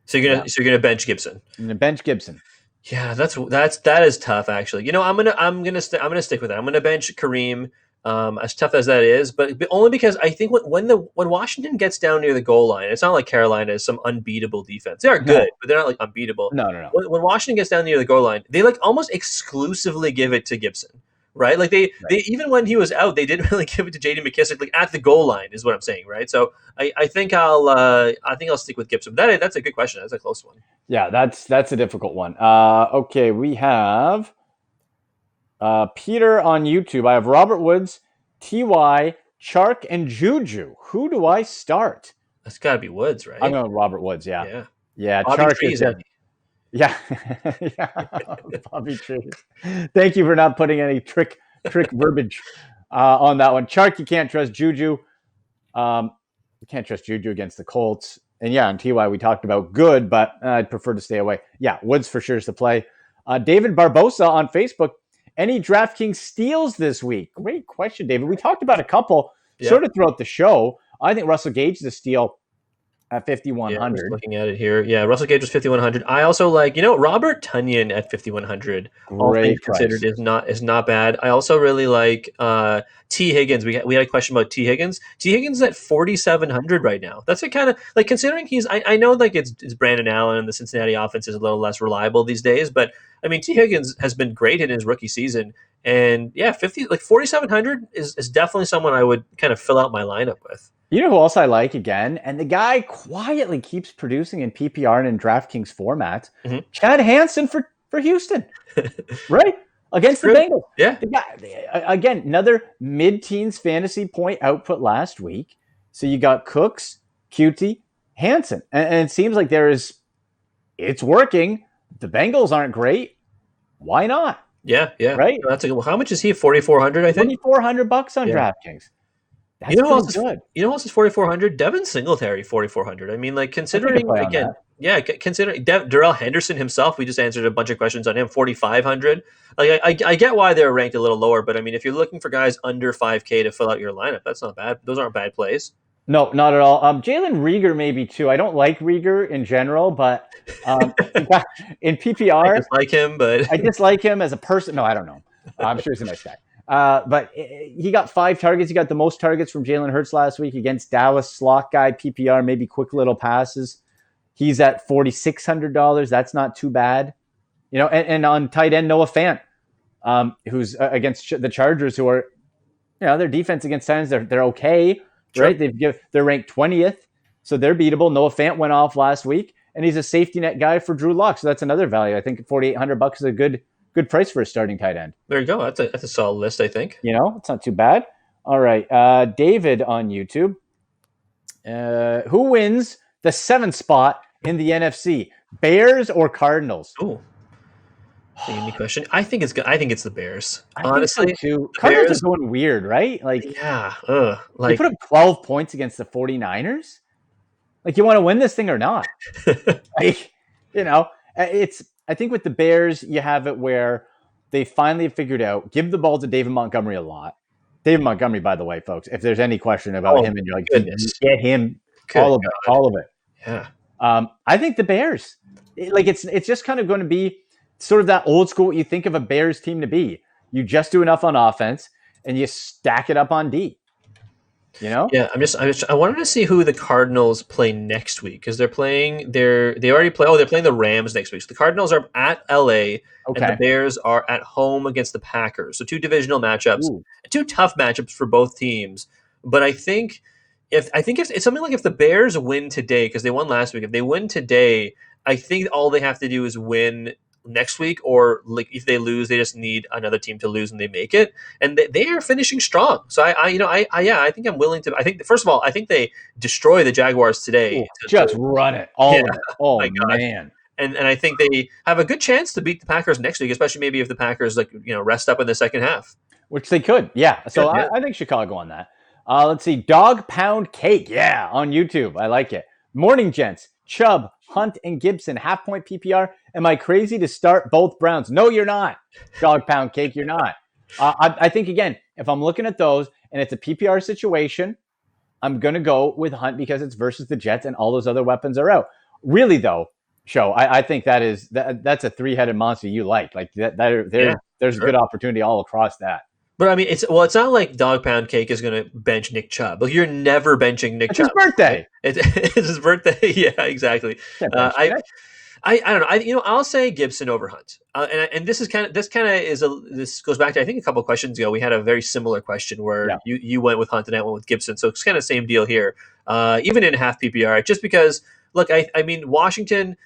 So you're gonna bench Gibson. I'm gonna bench Gibson. Yeah, that is tough actually. I'm gonna stick with that. I'm gonna bench Kareem. As tough as that is, but only because I think when Washington gets down near the goal line, it's not like Carolina is some unbeatable defense. They are good, but they're not like unbeatable. No. When Washington gets down near the goal line, they like almost exclusively give it to Gibson, right? Like they even when he was out, they didn't really give it to J.D. McKissic like at the goal line, is what I'm saying, right? So I think I'll stick with Gibson. That's a good question. That's a close one. Yeah, that's a difficult one. Okay, we have Peter on YouTube. I have Robert Woods, Ty, Chark, and Juju. Who do I start? That's got to be Woods, right? I'm going with Robert Woods. Yeah. Bobby Chark Trees, is yeah. Bobby Trees. Thank you for not putting any trick verbiage on that one. Chark, you can't trust Juju. You can't trust Juju against the Colts. And yeah, on TY we talked about good, but I'd prefer to stay away. Yeah, Woods for sure is the play. David Barbosa on Facebook. Any DraftKings steals this week? Great question, David. We talked about a couple sort of throughout the show. I think Russell Gage is a steal at 5,100. Yeah, looking at it here. Yeah, Russell Gage was 5,100. I also like, Robert Tonyan at 5,100. All things considered is not bad. I also really like T. Higgins. We had a question about T. Higgins. T. Higgins is at 4,700 right now. That's a kind of like, considering I know like it's Brandon Allen and the Cincinnati offense is a little less reliable these days, but I mean, T. Higgins has been great in his rookie season. And yeah, 4,700 is definitely someone I would kind of fill out my lineup with. You know who else I like again? And the guy quietly keeps producing in PPR and in DraftKings formats. Mm-hmm. Chad Hansen for Houston, right? Against the Bengals. Yeah. The guy, again, another mid-teens fantasy point output last week. So you got Cooks, Cutie, Hansen. And it seems like it's working. The Bengals aren't great. Why not? Yeah. Right? How much is he? 4,400, I think? $2,400 on DraftKings. That's you know who else good. You know who else is 4,400? Devin Singletary, 4,400. I mean, like, considering Darrell Henderson himself, we just answered a bunch of questions on him, 4,500. Like, I get why they're ranked a little lower, but I mean, if you're looking for guys under 5K to fill out your lineup, that's not bad. Those aren't bad plays. No, not at all. Jalen Reagor maybe too. I don't like Reagor in general, but in PPR, I dislike him, but I dislike him as a person. No, I don't know. I'm sure he's a nice guy. But he got 5 targets. He got the most targets from Jalen Hurts last week against Dallas. Slot guy, PPR, maybe quick little passes. He's at $4,600. That's not too bad. And on tight end, Noah Fant, who's against the Chargers, who are, their defense against tight ends, they're okay. Sure. Right? They're ranked 20th, so they're beatable. Noah Fant went off last week, and he's a safety net guy for Drew Lock. So that's another value. I think $4,800 is a good price for a starting tight end. There you go. That's a solid list, I think. It's not too bad. All right, David on YouTube. Who wins the 7th spot in the NFC? Bears or Cardinals? Ooh. That's a unique question. I think it's good. I think it's the Bears. Honestly, so too. Cardinals are going weird, right? Like, yeah. You put up 12 points against the 49ers. Like, you want to win this thing or not? Like, I think with the Bears, you have it where they finally figured out, give the ball to David Montgomery a lot. David Montgomery, by the way, folks, if there's any question about him, and you're like, get him, all of it. Yeah. I think the Bears, it's just kind of going to be sort of that old school, what you think of a Bears team to be. You just do enough on offense and you stack it up on D. Yeah, I wanted to see who the Cardinals play next week, because they're playing they're playing the Rams next week. So the Cardinals are at LA, and the Bears are at home against the Packers. So 2 divisional matchups, 2 tough matchups for both teams. But I think if it's something like if the Bears win today, because they won last week, if they win today, I think all they have to do is win next week, or like if they lose, they just need another team to lose and they make it, and they are finishing strong. So I think I'm willing to. I think first of all, I think they destroy the Jaguars today. Run it all. Oh man. And I think they have a good chance to beat the Packers next week, especially maybe if the Packers rest up in the second half, which they could. Yeah. So I think Chicago on that. Let's see, Dog Pound Cake. Yeah, on YouTube. I like it. Morning, gents. Chubb, Hunt, and Gibson, half-point PPR. Am I crazy to start both Browns? No, you're not. Dog Pound Cake, you're not. I think, again, if I'm looking at those and it's a PPR situation, I'm going to go with Hunt because it's versus the Jets and all those other weapons are out. Really, though, I think that's a three-headed monster you like. Like Yeah, there's a sure. good opportunity all across that. But I mean, it's not like Dog Pound Cake is going to bench Nick Chubb. Like you're never benching Nick It's his Chubb, right? birthday. It's his birthday. Yeah, exactly. Can't Uh, bench the I, guy. I don't know. I'll say Gibson over Hunt. And this this goes back to, I think, a couple of questions ago. We had a very similar question where Yeah. you went with Hunt and I went with Gibson. So it's kind of the same deal here. Even in half PPR, just because look, I mean Washington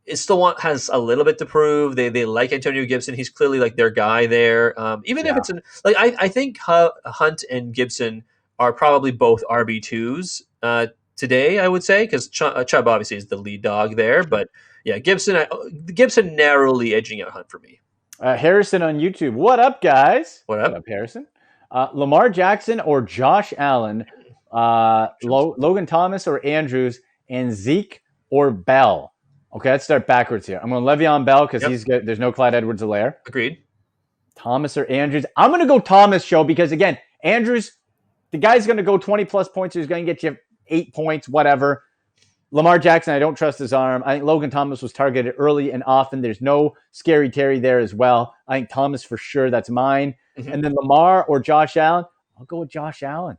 is has a little bit to prove. They like Antonio Gibson. He's clearly like their guy there. Even if Yeah. it's I think Hunt and Gibson are probably both RB2s today. I would say because Chubb obviously is the lead dog there, but yeah, Gibson narrowly edging out Hunt for me. Harrison on YouTube. What up, guys? What What up? up, Harrison? Lamar Jackson or Josh Allen? Logan Thomas or Andrews? And Zeke or Bell? Okay, let's start backwards here. I'm going Le'Veon Bell because Yep. he's good. There's no Clyde Edwards-Helaire. Agreed. Thomas or Andrews? I'm going to go Thomas, show, because, again, Andrews, the guy's going to go 20-plus points. He's going to get you 8 points, whatever. Lamar Jackson, I don't trust his arm. I think Logan Thomas was targeted early and often. There's no Scary Terry there as well. I think Thomas for sure. That's mine. Mm-hmm. And then Lamar or Josh Allen? I'll go with Josh Allen.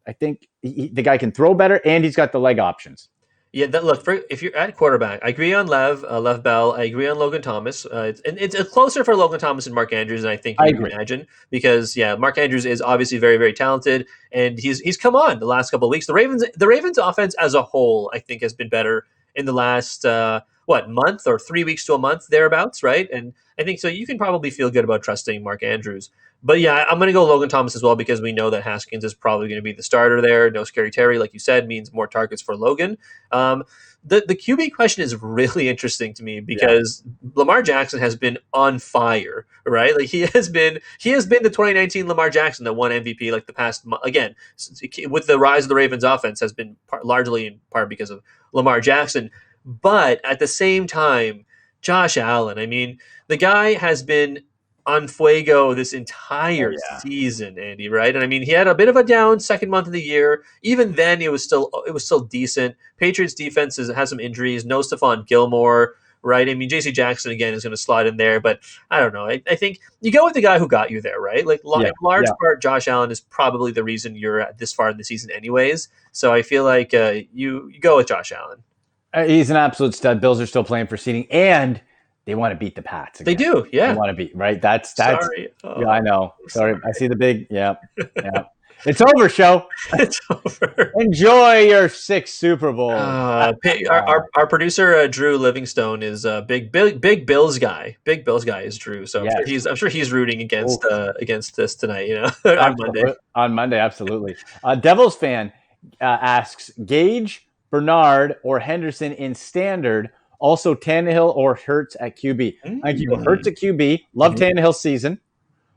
I think the guy can throw better, and he's got the leg options. Yeah, if you're at quarterback, I agree on Lev Bell. I agree on Logan Thomas. It's closer for Logan Thomas and Mark Andrews than I think you would imagine because Mark Andrews is obviously very, very talented, and he's come on the last couple of weeks. The Ravens offense as a whole, I think, has been better in the last month or 3 weeks to a month thereabouts, right? And I think so. You can probably feel good about trusting Mark Andrews. But yeah, I'm going to go Logan Thomas as well because we know that Haskins is probably going to be the starter there. No Scary Terry, like you said, means more targets for Logan. The QB question is really interesting to me because Lamar Jackson has been on fire, right? Like he has been the 2019 Lamar Jackson that won MVP like the past again with the rise of the Ravens offense has been largely in part because of Lamar Jackson. But at the same time, Josh Allen, I mean, the guy has been on fuego this entire season, Andy, right? And I mean, he had a bit of a down second month of the year. Even then, it was still decent. Patriots defense has some injuries. No Stephon Gilmore, right? I mean, J.C. Jackson again is going to slide in there, but I don't know. I think you go with the guy who got you there, right? Like in large part, Josh Allen is probably the reason you're at this far in the season, anyways. So I feel like you go with Josh Allen. He's an absolute stud. Bills are still playing for seeding, and they want to beat the Pats again. They do, yeah. They want to beat, right? That's sorry. Yeah, I know. Sorry. I see the big, yeah. It's over, show. It's over. Enjoy your 6th Super Bowl. Our producer Drew Livingstone is a big Bills guy. Big Bills guy is Drew. So I'm sure he's rooting against this tonight. On Monday. On Monday, absolutely. Devils fan asks Gage, Bernard, or Henderson in standard. Also, Tannehill or Hurts at QB. I think you go Hurts at QB. Love Tannehill's season,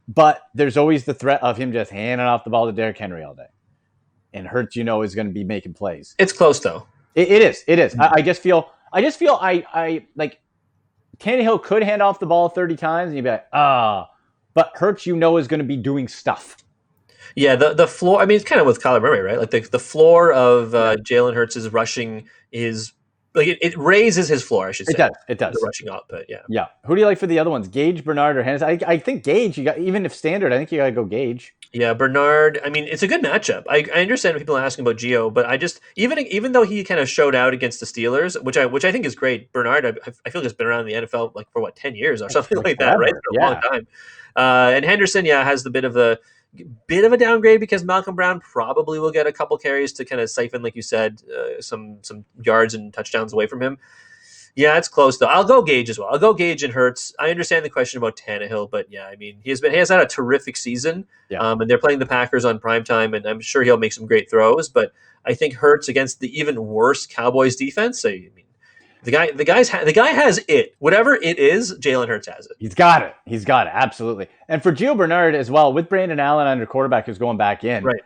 but there's always the threat of him just handing off the ball to Derrick Henry all day. And Hurts, is going to be making plays. It's close though. It is. I just feel I like Tannehill could hand off the ball 30 times and you'd be like, but Hurts, is going to be doing stuff. Yeah, the floor. I mean, it's kind of with Kyler Murray, right? Like the floor of Jalen Hurts' rushing is. Like it raises his floor, I should say. It does. The rushing output, yeah. Yeah. Who do you like for the other ones? Gage, Bernard, or Henderson? I think Gage. Even if standard, I think you got to go Gage. Yeah, Bernard. I mean, it's a good matchup. I understand people are asking about Gio, but I just even though he kind of showed out against the Steelers, which I think is great. Bernard, I feel like has been around the NFL like for 10 years or something like that, right? For a long time. And Henderson, has the bit of a downgrade because Malcolm Brown probably will get a couple carries to kind of siphon, like you said, some yards and touchdowns away from him. Yeah, it's close though. I'll go Gage as well. I'll go Gage and Hurts. I understand the question about Tannehill, but yeah, I mean he has had a terrific season. And they're playing the Packers on primetime, and I'm sure he'll make some great throws. But I think Hurts against the even worse Cowboys defense. I mean, the guy has it. Whatever it is, Jalen Hurts has it. He's got it. Absolutely. And for Gio Bernard as well, with Brandon Allen under quarterback who's going back in, right?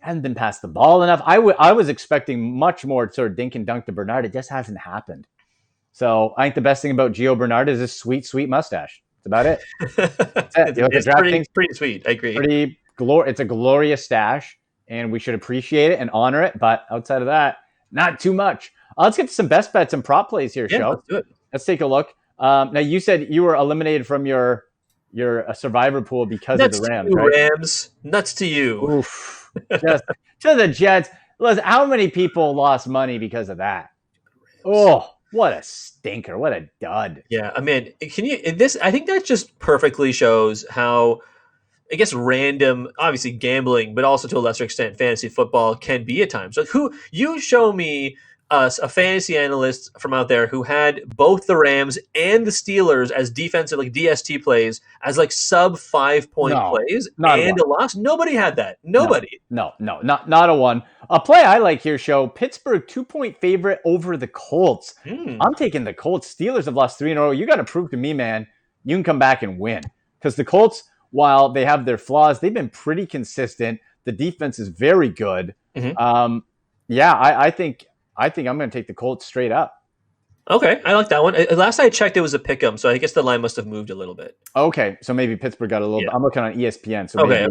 Hasn't been passed the ball enough. I was expecting much more sort of dink and dunk to Bernard. It just hasn't happened. So I think the best thing about Gio Bernard is his sweet, sweet mustache. That's about it. That's it. You look at DraftKings, pretty sweet. I agree. It's a glorious stash, and we should appreciate it and honor it. But outside of that, not too much. Let's get to some best bets and prop plays here, Yeah, Show. let's do it. Let's take a look. Now, you said you were eliminated from your survivor pool because Nuts of the Rams, to you, right? Rams. Nuts to you. Oof. Just to the Jets. Listen, how many people lost money because of that? Oh, what a stinker. What a dud. Yeah, I mean, I think that just perfectly shows how, I guess, random, obviously gambling, but also to a lesser extent, fantasy football can be at times. Like, you show me a fantasy analyst from out there who had both the Rams and the Steelers as defensive, like DST plays, as like sub 5-point plays and a loss. Nobody had that. Nobody. No, not a one. A play I like here, Show Pittsburgh 2-point favorite over the Colts. I'm taking the Colts. Steelers have lost 3 in a row. You got to prove to me, man, you can come back and win. Because the Colts, while they have their flaws, they've been pretty consistent. The defense is very good. I think I'm going to take the Colts straight up. Okay, I like that one. Last I checked, it was a pick'em, so I guess the line must have moved a little bit. Okay, so maybe Pittsburgh got a little bit. I'm looking on ESPN. So okay.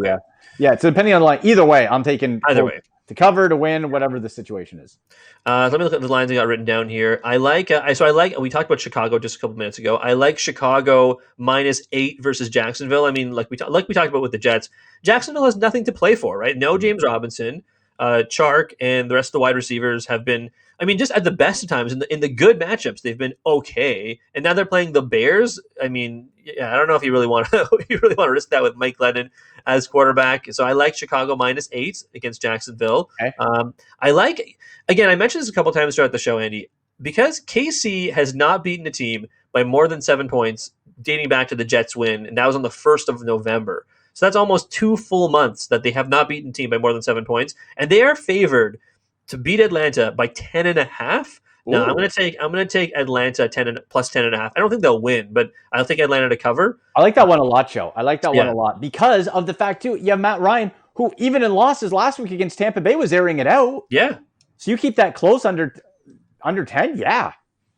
Yeah, so depending on the line, either way, I'm taking either way to cover, to win, whatever the situation is. Let me look at the lines I got written down here. I like. We talked about Chicago just a couple minutes ago. I like Chicago -8 versus Jacksonville. I mean, like we talked about with the Jets. Jacksonville has nothing to play for, right? No James Robinson. Chark and the rest of the wide receivers have been, I mean, just at the best of times in the good matchups, they've been okay. And now they're playing the Bears. I mean, I don't know if you really want to risk that with Mike Glennon as quarterback. So I like Chicago -8 against Jacksonville. Okay. I like, again, I mentioned this a couple times throughout the show, Andy, because KC has not beaten a team by more than 7 points dating back to the Jets win, and that was on the 1st of November. So that's almost 2 full months that they have not beaten a team by more than 7 points, and they are favored to beat Atlanta by 10.5. Now I'm going to take Atlanta plus 10.5. I don't think they'll win, but I'll take Atlanta to cover. I like that one a lot, Joe. I like that one a lot because of the fact too. You have Matt Ryan, who even in losses last week against Tampa Bay was airing it out. Yeah. So you keep that close under 10. Yeah,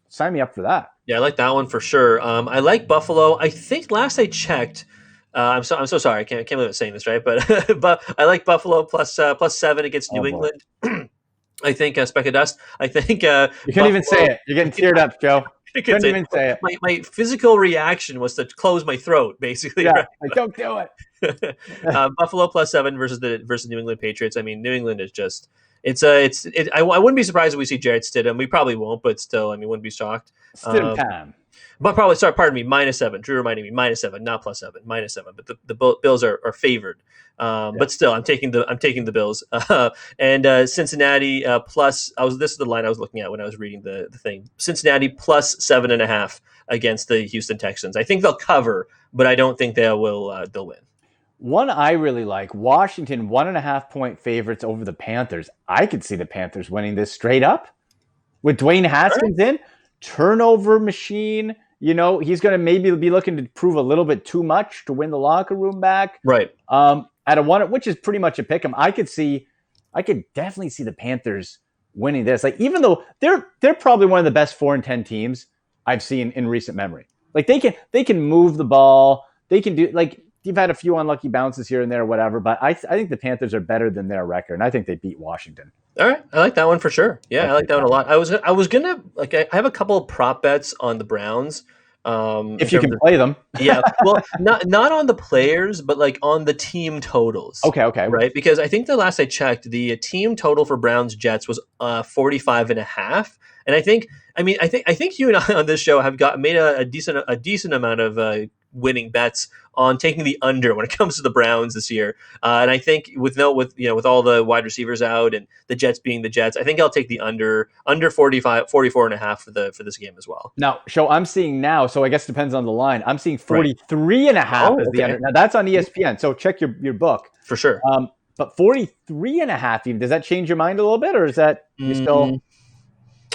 sign me up for that. Yeah, I like that one for sure. I like Buffalo. I think last I checked. I'm so sorry. I can't believe I'm saying this, right? But I like Buffalo plus 7 against New England. I think Speck of Dust. I think you can't even say it. You're getting teared up, Joe. You can't even say it. My physical reaction was to close my throat, basically. Yeah, right? like, don't do it. Buffalo plus 7 versus New England Patriots. I mean, New England is just I wouldn't be surprised if we see Jarrett Stidham. We probably won't, but still, I mean, wouldn't be shocked. Stidham time. But probably, pardon me, -7. Drew reminding me, -7, not +7, -7. But the Bills are favored. But still, I'm taking the Bills. And Cincinnati plus. This is the line I was looking at when I was reading the thing. Cincinnati plus 7.5 against the Houston Texans. I think they'll cover, but I don't think they'll win. One I really like, Washington 1.5-point favorites over the Panthers. I could see the Panthers winning this straight up with Dwayne Haskins in. Turnover machine. You know, he's going to maybe be looking to prove a little bit too much to win the locker room back. Right. At a 1, which is pretty much a pick 'em. I could definitely see the Panthers winning this. Like, even though they're probably one of the best 4-10 teams I've seen in recent memory. Like, they can move the ball. They can do, like, you've had a few unlucky bounces here and there, whatever. But I think the Panthers are better than their record, and I think they beat Washington. All right, I like that one for sure. Yeah, I like that one a lot. I was gonna I have a couple of prop bets on the Browns. If you can play them. Yeah, well, not on the players, but like on the team totals. Okay. Right, because I think the last I checked, the team total for Browns Jets was 45.5, and I think you and I on this show have made a decent amount of winning bets on taking the under when it comes to the Browns this year. And I think with all the wide receivers out and the Jets being the Jets, I think I'll take the under 44.5 for this game as well. Now, I'm seeing now, so I guess it depends on the line. I'm seeing 43.5 as the under. Now that's on ESPN, so check your book. For sure. But 43.5, even, does that change your mind a little bit, or is that you still?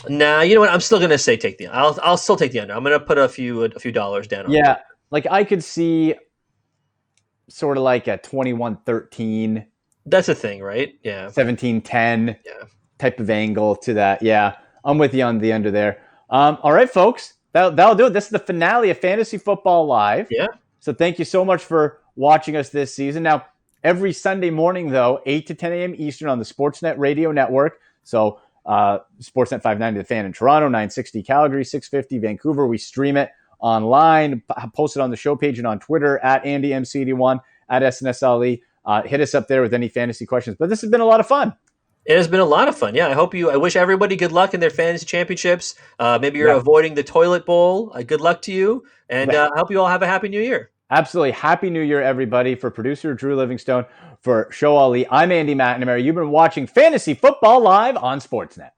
Nah, you know what? I'm still gonna say take the. I'll still take the under. I'm gonna put a few dollars down on it. Like I could see sort of like a 21-13. That's a thing, right? Yeah. 17-10 type of angle to that. Yeah, I'm with you on the under there. All right, folks. That'll do it. This is the finale of Fantasy Football Live. Yeah. So thank you so much for watching us this season. Now, every Sunday morning, though, 8 to 10 a.m. Eastern on the Sportsnet radio network. So Sportsnet 590, The Fan in Toronto, 960 Calgary, 650 Vancouver. We stream it online, post it on the show page and on Twitter at AndyMC81, at SNSLE. Hit us up there with any fantasy questions. But this has been a lot of fun. It has been a lot of fun. Yeah, I wish everybody good luck in their fantasy championships. Maybe you're avoiding the toilet bowl. Good luck to you, and I hope you all have a happy new year. Absolutely. Happy New Year, everybody. For producer Drew Livingstone, for Shoaib, I'm Andy McNamara. You've been watching Fantasy Football Live on Sportsnet.